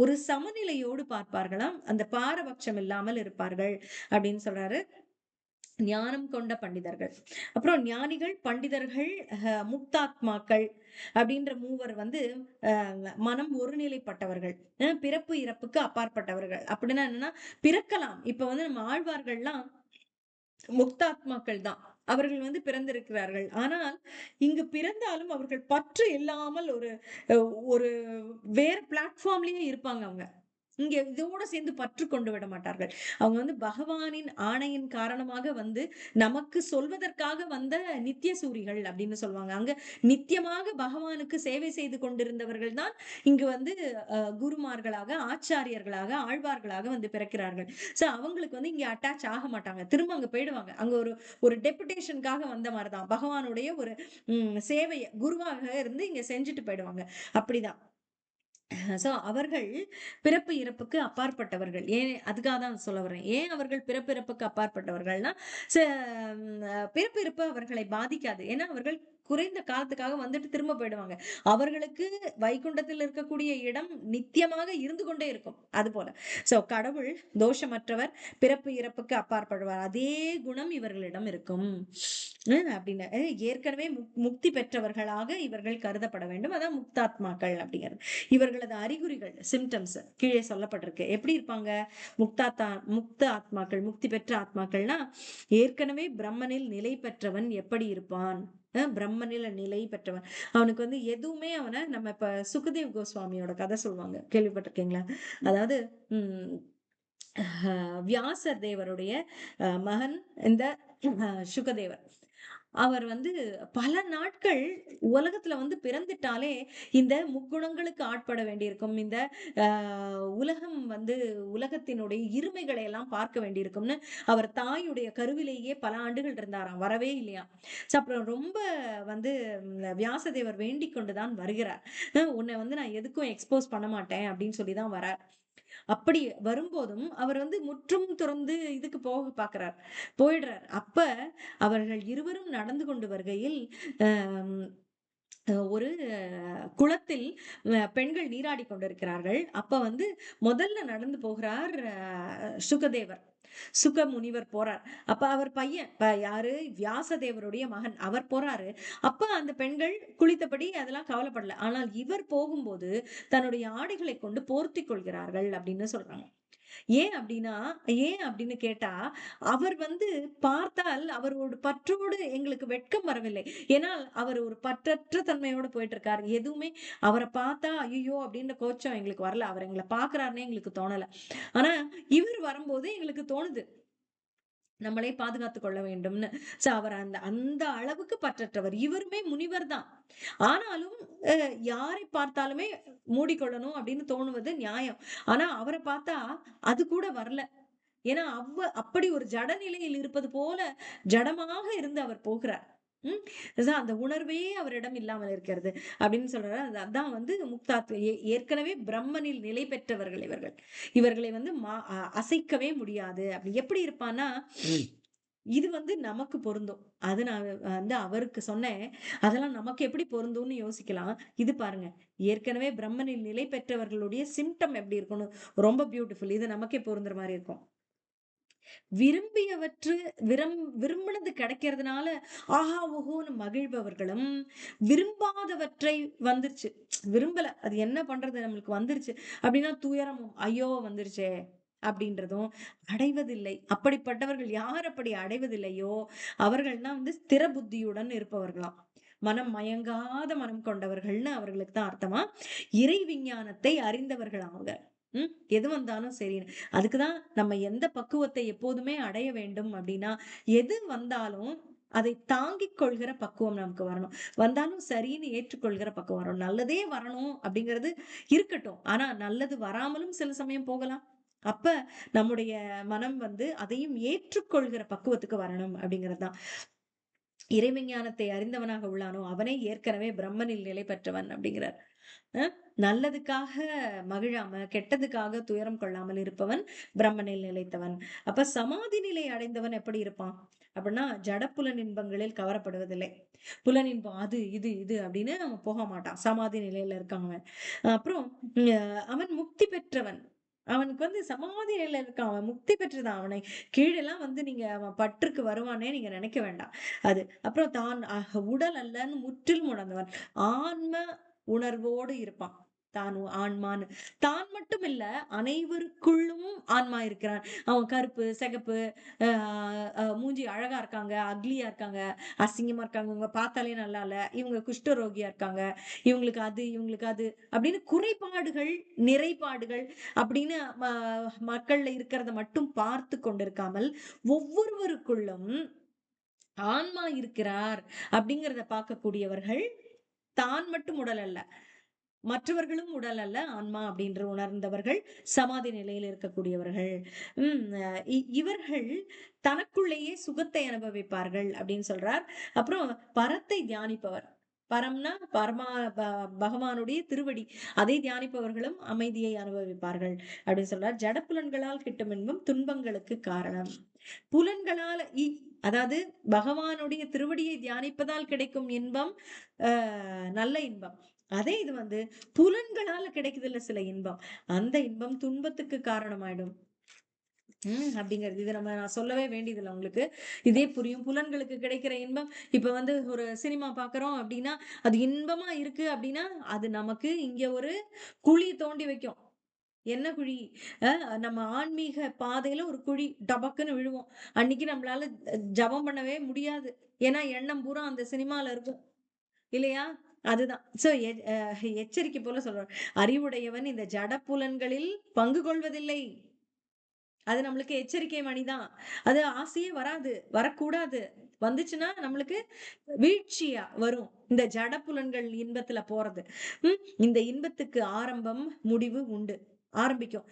ஒரு சமநிலையோடு பார்ப்பார்களாம். அந்த பாரபட்சம் இல்லாமல் இருப்பார்கள் அப்படின்னு சொல்றாரு. ஞானம் கொண்ட பண்டிதர்கள். அப்புறம் ஞானிகள், பண்டிதர்கள், முக்தாத்மாக்கள் அப்படின்ற மூவர் வந்து மனம் ஒருநிலைப்பட்டவர்கள். பிறப்பு இறப்புக்கு அப்பாற்பட்டவர்கள். அப்படின்னா என்னன்னா பிறக்கலாம். இப்ப வந்து நம்ம ஆழ்வார்கள்லாம் முக்தாத்மாக்கள் தான். அவர்கள் வந்து பிறந்திருக்கிறார்கள். ஆனால் இங்கு பிறந்தாலும் அவர்கள் பற்று இல்லாமல் ஒரு வேற பிளாட்ஃபார்ம்லயே இருப்பாங்க அவங்க. இங்க இதோட சேர்ந்து பற்று கொண்டு விட மாட்டார்கள். அவங்க வந்து பகவானின் ஆணையின் காரணமாக வந்து நமக்கு சொல்வதற்காக வந்த நித்திய சூரிகள் அப்படின்னு சொல்லுவாங்க. அங்க நித்தியமாக பகவானுக்கு சேவை செய்து கொண்டிருந்தவர்கள் தான் இங்கு வந்து குருமார்களாக, ஆச்சாரியர்களாக, ஆழ்வார்களாக வந்து பிறக்கிறார்கள். அவங்களுக்கு வந்து இங்க அட்டாச் ஆக மாட்டாங்க. திரும்ப அங்க போயிடுவாங்க. அங்க ஒரு டெபுடேஷனுக்காக வந்த மாதிரிதான். பகவானுடைய ஒரு சேவைய குருவாக இருந்து இங்க செஞ்சுட்டு போயிடுவாங்க. அப்படிதான். சோ அவர்கள் பிறப்பு இறப்புக்கு அப்பாற்பட்டவர்கள். ஏன் அதுக்காக தான் சொல்ல வரேன். ஏன் அவர்கள் பிறப்பு இறப்புக்கு அப்பாற்பட்டவர்கள்னா, ச பிறப்பு இறப்பு அவர்களை பாதிக்காது. ஏன்னா அவர்கள் குறைந்த காலத்துக்காக வந்துட்டு திரும்ப போயிடுவாங்க. அவர்களுக்கு வைகுண்டத்தில் இருக்கக்கூடிய இடம் நித்தியமாக இருந்து கொண்டே இருக்கும். அதுபோல. கடவுள் தோஷமற்றவர், பிறப்பு இறப்புக்கு அப்பாற்படுவார். அதே குணம் இவர்களிடம் இருக்கும். அப்படின்னு. ஏற்கனவே முக்தி பெற்றவர்களாக இவர்கள் கருதப்பட வேண்டும். அதான் முக்தாத்மாக்கள் அப்படிங்கிறது. இவர்களது அறிகுறிகள், சிம்டம்ஸ் கீழே சொல்லப்பட்டிருக்கு. எப்படி இருப்பாங்க? முக்த ஆத்மாக்கள், முக்தி பெற்ற ஆத்மாக்கள்னா, ஏற்கனவே பிரம்மனில் நிலை பெற்றவன் எப்படி இருப்பான்? பிரம்மனில நிலை பெற்றவன். அவனுக்கு எதுவுமே நம்ம இப்ப சுகதேவ் கோஸ்வாமியோட கதை சொல்லுவாங்க. கேள்விப்பட்டிருக்கீங்களா? அதாவது உம் வியாசர் தேவருடைய மகன் இந்த சுகதேவர். அவர் பல நாட்கள் உலகத்துல பிறந்துட்டாலே இந்த முக்குணங்களுக்கு ஆட்பட வேண்டியிருக்கும். இந்த உலகம் உலகத்தினுடைய இருமைகளை எல்லாம் பார்க்க வேண்டியிருக்கும்னு அவர் தாயுடைய கருவிலேயே பல ஆண்டுகள் இருந்தாராம். வரவே இல்லையா. அப்புறம் ரொம்ப வந்து வியாசதேவர் வேண்டிக் கொண்டுதான் வருகிறார். உன்னை நான் எதுக்கும் எக்ஸ்போஸ் பண்ண மாட்டேன் அப்படின்னு சொல்லிதான் வரார். அப்படி வரும்போதும் அவர் முற்றும் துறந்து இதுக்கு போக பார்க்கிறார். போயிடுறார். அப்ப அவர்கள் இருவரும் நடந்து கொண்டு வருகையில் ஒரு குளத்தில் பெண்கள் நீராடி கொண்டிருக்கிறார்கள். அப்ப முதல்ல நடந்து போகிறார் சுகதேவர். சுக முனிவர் போறார். அப்ப அவர் பையன் யாரு, வியாசதேவருடைய மகன், அவர் போறாரு. அப்ப அந்த பெண்கள் குளித்தபடி அதெல்லாம் கவலைப்படல. ஆனால் இவர் போகும்போது தன்னுடைய ஆடைகளை கொண்டு போர்த்தி கொள்கிறார்கள் அப்படின்னு சொல்றாங்க. ஏன் அப்படின்னு கேட்டா, அவர் பார்த்தால் அவரோட பற்றோடு எங்களுக்கு வெட்கம் வரவில்லை. ஏன்னா அவர் ஒரு பற்றற்ற தன்மையோட போயிட்டு இருக்காரு. எதுவுமே அவரை பார்த்தா ஐயோ அப்படின்ற கோச்சம் எங்களுக்கு வரல. அவர் எங்களை பாக்குறாருன்னே எங்களுக்கு தோணல. ஆனா இவர் வரும்போது எங்களுக்கு தோணுது நம்மளே பாதுகாத்துக் கொள்ள வேண்டும்னு. அவர் அந்த அந்த அளவுக்கு பற்றற்றவர். இவருமே முனிவர் தான். ஆனாலும் யாரை பார்த்தாலுமே மூடிக்கொள்ளணும் அப்படின்னு தோணுவது நியாயம். ஆனா அவரை பார்த்தா அது கூட வரல. ஏன்னா அப்படி ஒரு ஜட நிலையில் இருப்பது போல ஜடமாக இருந்து அவர் போகிறார். உம் அந்த உணர்வே அவரிடம் இல்லாமல் இருக்கிறது அப்படின்னு சொல்றாரு. அதான் முக்தாத்வ ஏற்கனவே பிரம்மனில் நிலை பெற்றவர்கள் இவர்கள். இவர்களை அசைக்கவே முடியாது. அப்படி எப்படி இருப்பான்னா, இது நமக்கு பொருந்தும். அது நான் அவருக்கு சொன்னேன். அதெல்லாம் நமக்கு எப்படி பொருந்தும்னு யோசிக்கலாம். இது பாருங்க. ஏற்கனவே பிரம்மனில் நிலை பெற்றவர்களுடைய சிம்டம் எப்படி இருக்கும்னு ரொம்ப பியூட்டிஃபுல். இது நமக்கே பொருந்துற மாதிரி இருக்கும். விரும்பியவற்று விரும்பினது கிடைக்கிறதுனால ஆஹா ஓஹோன்னு மகிழ்பவர்களும், விரும்பாதவற்றை வந்துருச்சு விரும்பல, அது என்ன பண்றது நம்மளுக்கு வந்துருச்சு அப்படின்னா துயரமும் ஐயோ வந்துருச்சே அப்படின்றதும் அடைவதில்லை. அப்படிப்பட்டவர்கள் யார் அப்படி அடைவதில்லையோ அவர்கள் தான் ஸ்திர புத்தியுடன் இருப்பவர்களாம். மனம் மயங்காத மனம் கொண்டவர்கள்னு அவர்களுக்கு தான் அர்த்தமா. இறை விஞ்ஞானத்தை அறிந்தவர்கள் அவங்க. எது வந்தாலும் சரி. அதுக்குதான் நம்ம எந்த பக்குவத்தை எப்போதுமே அடைய வேண்டும் அப்படின்னா, எது வந்தாலும் அதை தாங்கிக் கொள்கிற பக்குவம் நமக்கு வரணும். வந்தாலும் சரின்னு ஏற்றுக்கொள்கிற பக்குவம் வரணும். நல்லதே வரணும் அப்படிங்கிறது இருக்கட்டும். ஆனா நல்லது வராமலும் சில சமயம் போகலாம். அப்ப நம்முடைய மனம் அதையும் ஏற்றுக்கொள்கிற பக்குவத்துக்கு வரணும் அப்படிங்கிறதுதான். இறைவிஞ்ஞானத்தை அறிந்தவனாக உள்ளானோ அவனே ஏற்கனவே பிரம்மனில் நிலை பெற்றவன் அப்படிங்கிறார். நல்லதுக்காக மகிழாம கெட்டதுக்காக துயரம் கொள்ளாமல் இருப்பவன் பிரம்மனில் நிலைத்தவன். அப்ப சமாதி நிலை அடைந்தவன் எப்படி இருப்பான் அப்படின்னா, ஜட புலன் இன்பங்களில் கவரப்படுவதில்லை. புலனின்பம் அது இது இது அப்படின்னு அவன் போக மாட்டான். சமாதி நிலையில இருக்காங்க. அப்புறம் அவன் முக்தி பெற்றவன். அவனுக்கு சமாதி நிலையில இருக்கான். அவன் முக்தி பெற்றுதான். அவனை கீழெல்லாம் நீங்க அவன் பற்றுக்கு வருவானே நீங்க நினைக்க வேண்டாம். அது அப்புறம் தான் உடல் அல்லன்னு முற்றிலும் உணர்ந்தவன். ஆன்ம உணர்வோடு இருப்பான். தான் ஆன்மான்னு. தான் மட்டும் இல்ல, அனைவருக்குள்ளும் ஆன்மா இருக்கிறான். அவன் கருப்பு, சிகப்பு, மூஞ்சி அழகா இருக்காங்க, அக்லியா இருக்காங்க, அசிங்கமா இருக்காங்க, இவங்க பார்த்தாலே நல்லா இல்ல, இவங்க குஷ்டரோகியா இருக்காங்க, இவங்களுக்கு அது, இவங்களுக்கு அது அப்படின்னு குறைபாடுகள், நிறைபாடுகள் அப்படின்னு மக்கள்ல இருக்கிறத மட்டும் பார்த்து கொண்டிருக்காமல், ஒவ்வொருவருக்குள்ளும் ஆன்மா இருக்கிறார் அப்படிங்கிறத பார்க்கக்கூடியவர்கள் தான் மட்டும் உடல் அல்ல, மற்றவர்களும் உடல் அல்ல ஆன்மா அப்படின்ற உணர்ந்தவர்கள், சமாதி நிலையில் இருக்கக்கூடியவர்கள். இவர்கள் தனக்குள்ளேயே சுகத்தை அனுபவிப்பார்கள் அப்படின்னு சொல்றார். அப்புறம் பரத்தை தியானிப்பவர். பரம்னா பகவானுடைய திருவடி. அதை தியானிப்பவர்களும் அமைதியை அனுபவிப்பார்கள் அப்படின்னு சொல்றார். ஜடப்புலன்களால் கிட்டும் இன்பம் துன்பங்களுக்கு காரணம். புலன்களால அதாவது பகவானுடைய திருவடியை தியானிப்பதால் கிடைக்கும் இன்பம் நல்ல இன்பம். அதே இது வந்து புலன்களால கிடைக்குது இல்ல சில இன்பம், அந்த இன்பம் துன்பத்துக்கு காரணமாயிடும். அப்படிங்கிறது இது நான் சொல்லவே வேண்டியதில்லை உங்களுக்கு. இதே புரியும். புலன்களுக்கு கிடைக்கிற இன்பம், இப்ப வந்து ஒரு சினிமா பாக்குறோம் அப்படின்னா அது இன்பமா இருக்கு அப்படின்னா அது நமக்கு இங்க ஒரு குழி தோண்டி வைக்கும். என்ன குழி? நம்ம ஆன்மீக பாதையில ஒரு குழி டபக்குன்னு விழுவோம். அன்னைக்கு நம்மளால ஜபம் பண்ணவே முடியாது. ஏன்னா எண்ணம் பூரா அந்த சினிமால இருக்கும். இல்லையா? அதுதான். சோ எச்சரிக்கை போல சொல்றேன். அறிவுடையவன் இந்த ஜட புலன்களில் பங்கு கொள்வதில்லை. அது நம்மளுக்கு எச்சரிக்கை மணிதான். அது ஆசையே வராது. வரக்கூடாது. வந்துச்சுன்னா நம்மளுக்கு வீழ்ச்சியா வரும். இந்த ஜட புலன்கள் இன்பத்துல போறது. இந்த இன்பத்துக்கு ஆரம்பம், முடிவு உண்டு. ஆரம்பிக்கும்.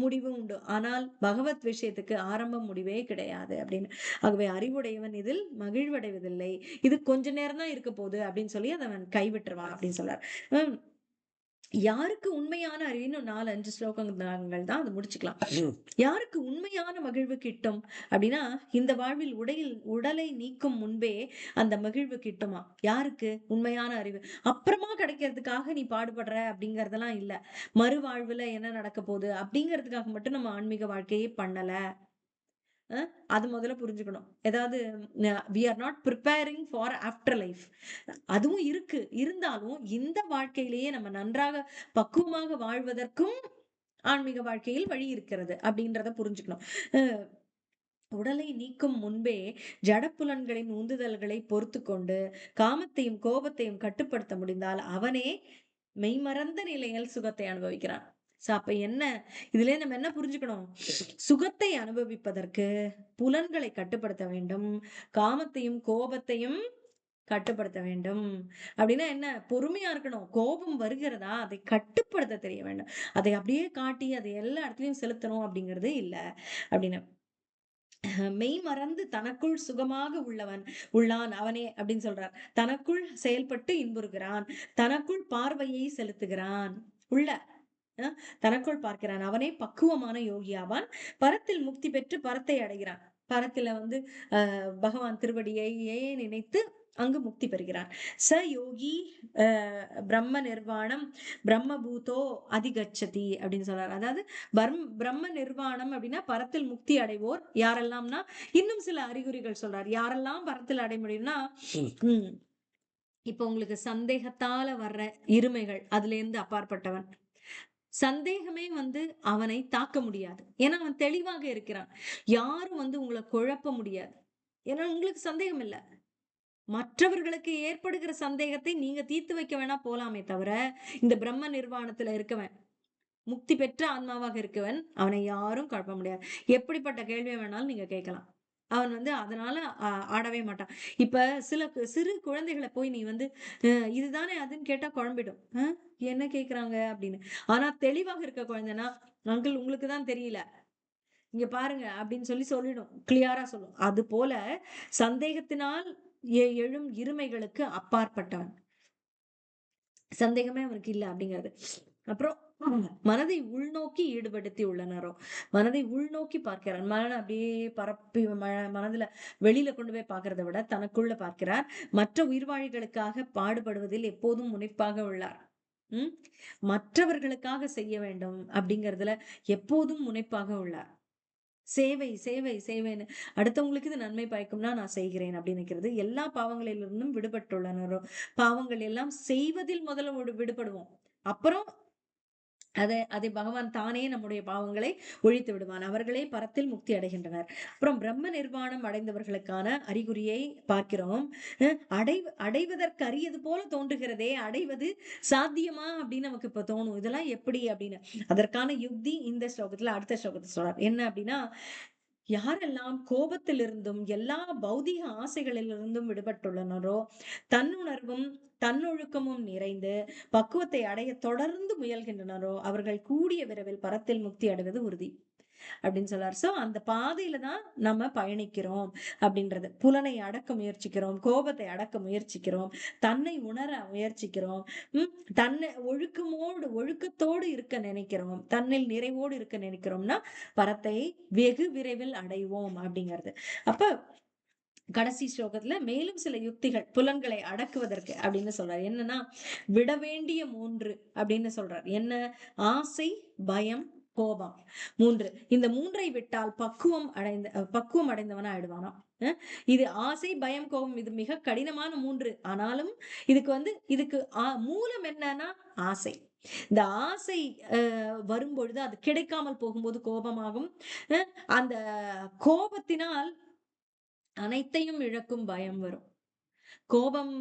முடிவு உண்டு. ஆனால் பகவத் விஷயத்துக்கு ஆரம்பம் முடிவே கிடையாது அப்படின்னு. ஆகவே அறிவுடையவன் இதில் மகிழ்வடைவதில்லை. இது கொஞ்ச நேரம் தான் இருக்க போகுது அப்படின்னு சொல்லி அதை அவன் கைவிட்டுருவான் அப்படின்னு சொல்றார். உம் யாருக்கு உண்மையான அறிவு, இன்னும் 4, 5 ஸ்லோகங்கள் தான் அது முடிச்சுக்கலாம். யாருக்கு உண்மையான மகிழ்வு கிட்டும் அப்படின்னா, இந்த வாழ்வில் உடலை நீக்கும் முன்பே அந்த மகிழ்வு கிட்டுமா? யாருக்கு உண்மையான அறிவு? அப்புறமா கிடைக்கிறதுக்காக நீ பாடுபடுற அப்படிங்கறதெல்லாம் இல்ல. மறுவாழ்வுல என்ன நடக்க போகுது அப்படிங்கிறதுக்காக மட்டும் நம்ம ஆன்மீக வாழ்க்கையே பண்ணல. அது முதல்ல புரிஞ்சுக்கணும். ஏதாவது we are not preparing for after life. அதுவும் இருக்கு. இருந்தாலும் இந்த வாழ்க்கையிலேயே நம்ம நன்றாக பக்குவமாக வாழ்வதற்கும் ஆன்மீக வாழ்க்கையில் வழி இருக்கிறது அப்படின்றத புரிஞ்சுக்கணும். உடலை நீக்கும் முன்பே ஜடப்புலன்களின் உந்துதல்களை பொறுத்து கொண்டு காமத்தையும் கோபத்தையும் கட்டுப்படுத்த முடிந்தால் அவனே மெய்மறந்த நிலையில் சுகத்தை அனுபவிக்கிறான். அப்ப என்ன இதுல நம்ம என்ன புரிஞ்சுக்கணும்? சுகத்தை அனுபவிப்பதற்கு புலன்களை கட்டுப்படுத்த வேண்டும், காமத்தையும் கோபத்தையும் கட்டுப்படுத்த வேண்டும். அப்படின்னா என்ன? பொறுமையா இருக்கணும். கோபம் வருகிறதா அதை கட்டுப்படுத்த தெரிய வேண்டும். அதை அப்படியே காட்டி அதை எல்லா இடத்துலயும் செலுத்தணும் அப்படிங்கிறது இல்ல அப்படின்னு. மெய் மறந்து தனக்குள் சுகமாக உள்ளான் அவனே அப்படின்னு சொல்றார். தனக்குள் செயல்பட்டு இன்புறுகிறான், தனக்குள் பார்வையை செலுத்துகிறான். உள்ள தனக்குள் பார்க்கிறான். அவனே பக்குவமான யோகியாவான். பரத்தில் முக்தி பெற்று பரத்தை அடைகிறான். பரத்துல வந்து பகவான் திருவடியையே நினைத்து அங்கு முக்தி பெறுகிறான். ச யோகி பிரம்ம நிர்வாணம் பிரம்மபூதோ அதிகச்சதி அப்படின்னு சொல்றாரு. அதாவது பிரம்ம நிர்வாணம் அப்படின்னா பரத்தில் முக்தி அடைவோர் யாரெல்லாம்னா, இன்னும் சில அறிகுறிகள் சொல்றாரு. யாரெல்லாம் பரத்தில் அடைய முடியும்னா, இப்ப உங்களுக்கு சந்தேகத்தால வர்ற இருமைகள் அதுல இருந்து அப்பாற்பட்டவன். சந்தேகமே வந்து அவனை தாக்க முடியாது. ஏன்னா அவன் தெளிவாக இருக்கிறான். யாரும் வந்து உங்களை குழப்ப முடியாது. ஏன்னா உங்களுக்கு சந்தேகம் இல்ல. மற்றவர்களுக்கு ஏற்படுகிற சந்தேகத்தை நீங்க தீர்த்து வைக்க வேணா போலாமே தவிர, இந்த பிரம்ம நிர்வாணத்துல இருக்கவன், முக்தி பெற்ற ஆன்மாவாக இருக்கவன், அவனை யாரும் குழப்ப முடியாது. எப்படிப்பட்ட கேள்வியை வேணாலும் நீங்க கேட்கலாம். அவன் வந்து அதனால ஆடவே மாட்டான். இப்ப சில சிறு குழந்தைகளை போய் நீ வந்து இதுதானே அதுன்னு கேட்டா குழம்பிடும். என்ன கேக்குறாங்க அப்படின்னு. ஆனா தெளிவாக இருக்க குழந்தைன்னா, அங்கிள் உங்களுக்கு தான் தெரியல, இங்க பாருங்க அப்படின்னு சொல்லி சொல்லிடும். கிளியரா சொல்லும். அது போல சந்தேகத்தினால் எழும் இருமைகளுக்கு அப்பாற்பட்டவன். சந்தேகமே அவனுக்கு இல்ல அப்படிங்கிறது. அப்புறம் மனதை உள்நோக்கி ஈடுபடுத்தி உள்ளனரோ, மனதை உள்நோக்கி பார்க்கிறார். மனதை அப்படியே பரப்பி மனதுல வெளியில கொண்டு போய் பார்க்கிறதை விட தனக்குள்ள பார்க்கிறார். மற்ற உயிர்வாழிகளுக்காக பாடுபடுவதில் எப்போதும் முனைப்பாக உள்ளார். மற்றவர்களுக்காக செய்ய வேண்டும் அப்படிங்கறதுல எப்போதும் முனைப்பாக உள்ளார். சேவை சேவை சேவைன்னு அடுத்தவங்களுக்கு இது நன்மை பயக்கும்னா நான் செய்கிறேன் அப்படின்னு நினைக்கிறது. எல்லா பாவங்களிலிருந்தும் விடுபட்டுள்ளனரோ, பாவங்கள் எல்லாம் செய்வதில் முதல்ல விடுபடுவோம். அப்புறம் அதை பகவான் தானே நம்முடைய பாவங்களை ஒழித்து விடுவான். அவர்களே பரத்தில் முக்தி அடைகின்றனர். அப்புறம் பிரம்ம நிர்வாணம் அடைந்தவர்களுக்கான அறிகுறியை பார்க்கிறோம். அடைவதற்கு அரியது போல தோன்றுகிறதே, அடைவது சாத்தியமா அப்படின்னு நமக்கு இப்ப தோணும். இதெல்லாம் எப்படி அப்படின்னு அதற்கான யுக்தி இந்த ஸ்லோகத்துல அடுத்த ஸ்லோகத்தை சொல்றார். என்ன அப்படின்னா, யாரெல்லாம் கோபத்திலிருந்தும் எல்லா பௌதிக ஆசைகளிலிருந்தும் விடுபட்டுள்ளனரோ, தன்னுணர்வும் தன்னொழுக்கமும் நிறைந்து பக்குவத்தை அடைய தொடர்ந்து முயல்கின்றனரோ, அவர்கள் கூடிய விரைவில் பரத்தில் முக்தி அடைவது உறுதி. அப்படின்னு சொல்றாரு. சோ அந்த பாதையில தான் நம்ம பயணிக்கிறோம் அப்படின்றது. புலனை அடக்க முயற்சிக்கிறோம், கோபத்தை அடக்க முயற்சிக்கிறோம், தன்னை உணர முயற்சிக்கிறோம், ம் தன்னை ஒழுக்கத்தோடு இருக்க நினைக்கிறோம், தன்னில் நிறைவோடு இருக்க நினைக்கிறோம்னா பரத்தை வெகு விரைவில் அடைவோம் அப்படிங்கிறது. அப்ப கடைசி ஸ்லோகத்துல மேலும் சில யுக்திகள் புலன்களை அடக்குவதற்கு அப்படின்னு சொல்றாரு. என்னன்னா, விட வேண்டிய 3 அப்படின்னு சொல்றார். என்ன? ஆசை, பயம், கோபம். 3. இந்த 3ஐ விட்டால் பக்குவம் அடைந்தவனா ஆயிடுவானாம். இது ஆசை, பயம், கோபம் இது மிக கடினமான 3. ஆனாலும் இதுக்கு மூலம் என்னன்னா ஆசை. இந்த ஆசை வரும்பொழுது அது கிடைக்காமல் போகும்போது கோபமாகும். அந்த கோபத்தினால் அனைத்தையும் இழக்கும் பயம் வரும். கோபம்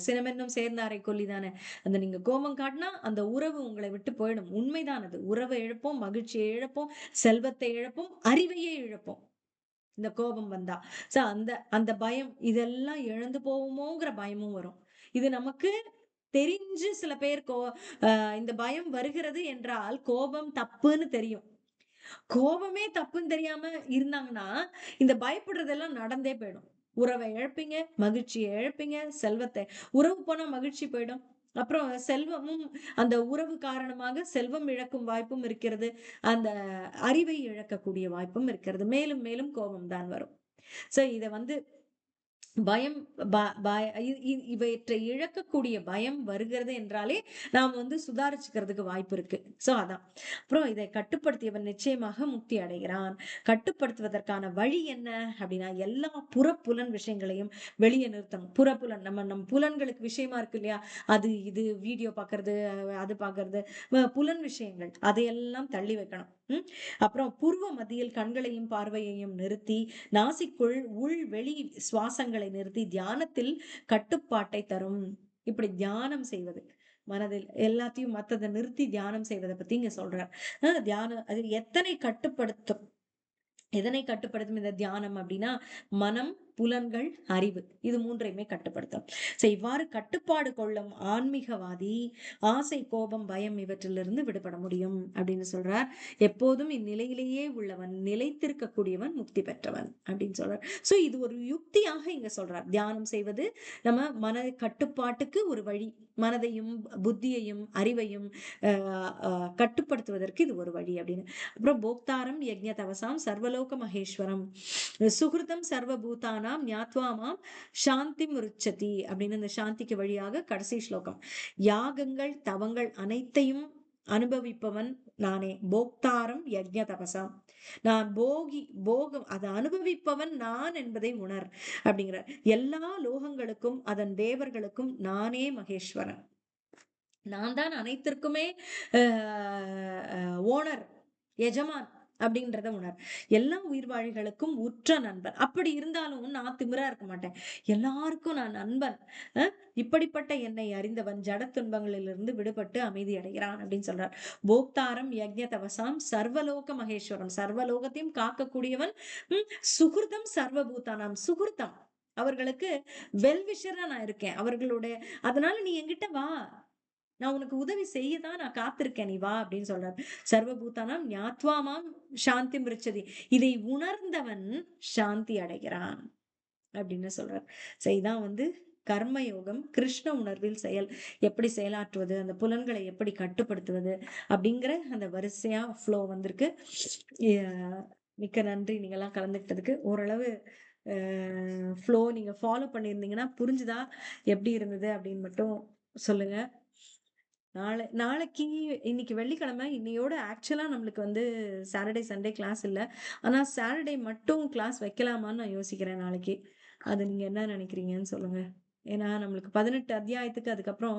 சினமென்னும் சேர்ந்தாரை கொல்லிதானே. அந்த நீங்க கோபம் காட்டினா அந்த உறவு உங்களை விட்டு போயிடும். உண்மைதான் அது. உறவை இழப்போம், மகிழ்ச்சியை இழப்போம், செல்வத்தை இழப்போம், அறிவையே இழப்போம். இந்த கோபம் வந்தா. அந்த அந்த பயம் இதெல்லாம் இழந்து போவோமோங்கிற பயமும் வரும். இது நமக்கு தெரிஞ்சு சில பேர் இந்த பயம் வருகிறது என்றால் கோபம் தப்புன்னு தெரியும். கோபமே தப்புன்னு தெரியாம இருந்தாங்கன்னா, இந்த பயப்படுறதெல்லாம் நடந்தே போயிடும். உறவ இழப்பீங்க, மகிழ்ச்சிய இழப்பீங்க, உறவு போனா மகிழ்ச்சி போயிடும். அப்புறம் செல்வமும் அந்த உறவு காரணமாக செல்வம் இழக்கும் வாய்ப்பும் இருக்கிறது. அந்த அறிவை இழக்கக்கூடிய வாய்ப்பும் இருக்கிறது. மேலும் மேலும் கோபம் தான் வரும். இத பயம் ப பய இ இ இவற்றை இழக்கக்கூடிய பயம் வருகிறது என்றாலே, நாம் சுதாரிச்சுக்கிறதுக்கு வாய்ப்பு இருக்கு. அதான். அப்புறம் இதை கட்டுப்படுத்தியவன் நிச்சயமாக முக்தி அடைகிறான். கட்டுப்படுத்துவதற்கான வழி என்ன அப்படின்னா, எல்லா புறப்புலன் விஷயங்களையும் வெளியே நிறுத்தணும். புறப்புலன் நம் புலன்களுக்கு விஷயமா இருக்கு இல்லையா? அது இது வீடியோ பார்க்கறது, அது பார்க்கறது, புலன் விஷயங்கள் அதையெல்லாம் தள்ளி வைக்கணும். அப்புறம் புருவ மத்தியில் கண்களையும் பார்வையையும் நிறுத்தி நாசிக்குள் உள் வெளி சுவாசங்களை நிறுத்தி தியானத்தில் கட்டுப்பாட்டை தரும். இப்படி தியானம் செய்வது மனதில் எல்லாத்தையும் மத்ததை நிறுத்தி தியானம் செய்வதை பத்தி இங்க சொல்றார். தியானம் அது எதனை கட்டுப்படுத்தும் இந்த தியானம் அப்படின்னா, மனம், புலன்கள், அறிவு இது 3ஐயுமே கட்டுப்படுத்தும். இவ்வாறு கட்டுப்பாடு கொள்ளும் ஆன்மீகவாதி ஆசை, கோபம், பயம் இவற்றிலிருந்து விடுபட முடியும் அப்படின்னு சொல்றார். எப்போதும் இந்நிலையிலேயே உள்ளவன், நிலைத்திருக்கக்கூடியவன், முக்தி பெற்றவன் அப்படின்னு சொல்றார். இது ஒரு யுக்தியாக இங்க சொல்றார். தியானம் செய்வது நம்ம மன கட்டுப்பாட்டுக்கு ஒரு வழி. மனதையும், புத்தியையும், அறிவையும் கட்டுப்படுத்துவதற்கு இது ஒரு வழி அப்படின்னு. அப்புறம் போக்தாரம் யஜ்ஞ தவசாம் சர்வலோக மகேஸ்வரம் சுகிருதம் சர்வபூதானாம் ஞாத்வாமாம் சாந்தி முருச்சதி அப்படின்னு இந்த சாந்திக்கு வழியாக கடைசி ஸ்லோகம். யாகங்கள், தவங்கள் அனைத்தையும் அனுபவிப்பவன் நானே. போக்தாரம் யஜ்ஞ தபசாம். நான் போகம் அதை அனுபவிப்பவன் நான் என்பதை உணர் அப்படிங்கிற. எல்லா லோகங்களுக்கும் அதன் தேவர்களுக்கும் நானே மகேஸ்வரன். நான் தான் அனைத்திற்குமே ஓனர், எஜமான் அப்படின்றத உணர். எல்லா உயிர்வாழிகளுக்கும் உற்ற நண்பன். அப்படி இருந்தாலும் நான் திமிரா இருக்க மாட்டேன். எல்லாருக்கும் நான் நண்பன். இப்படிப்பட்ட என்னை அறிந்தவன் ஜட துன்பங்களிலிருந்து விடுபட்டு அமைதி அடைகிறான் அப்படின்னு சொல்றார். போக்தாரம் யஜ்ஞ தவசாம் சர்வலோக மகேஸ்வரம். சர்வலோகத்தையும் காக்கக்கூடியவன். சுகிருதம் சர்வபூதானாம். சுகிருத்தம் அவர்களுக்கு வெல்விஷரா நான் இருக்கேன். அதனால நீ என்கிட்ட வா, நான் உனக்கு உதவி செய்யதான் நான் காத்திருக்கேன், நீ வா அப்படின்னு சொல்றாரு. சர்வபூதானாம் ஞாத்வாமாம் சாந்தி மிருச்சதி. இதை உணர்ந்தவன் சாந்தி அடைகிறான் அப்படின்னு சொல்றார். இதான் கர்மயோகம். கிருஷ்ண உணர்வில் எப்படி செயலாற்றுவது, அந்த புலன்களை எப்படி கட்டுப்படுத்துவது அப்படிங்கிற அந்த வரிசையா ஃப்ளோ வந்திருக்கு. மிக்க நன்றி நீங்க எல்லாம் கலந்துக்கிட்டதுக்கு. ஓரளவு ஃப்ளோ நீங்க ஃபாலோ பண்ணியிருந்தீங்கன்னா புரிஞ்சுதா, எப்படி இருந்தது அப்படின்னு மட்டும் சொல்லுங்க. நாளைக்கு இன்னைக்கு வெள்ளிக்கிழமை. இன்னையோட ஆக்சுவலா நம்மளுக்கு சாட்டர்டே சண்டே கிளாஸ் இல்ல. ஆனா சாட்டர்டே மட்டும் கிளாஸ் வைக்கலாமான்னு நான் யோசிக்கிறேன் நாளைக்கு. அது நீங்க என்ன நினைக்கிறீங்கன்னு சொல்லுங்க. ஏன்னா நம்மளுக்கு 18 அத்தியாயத்துக்கு அதுக்கப்புறம்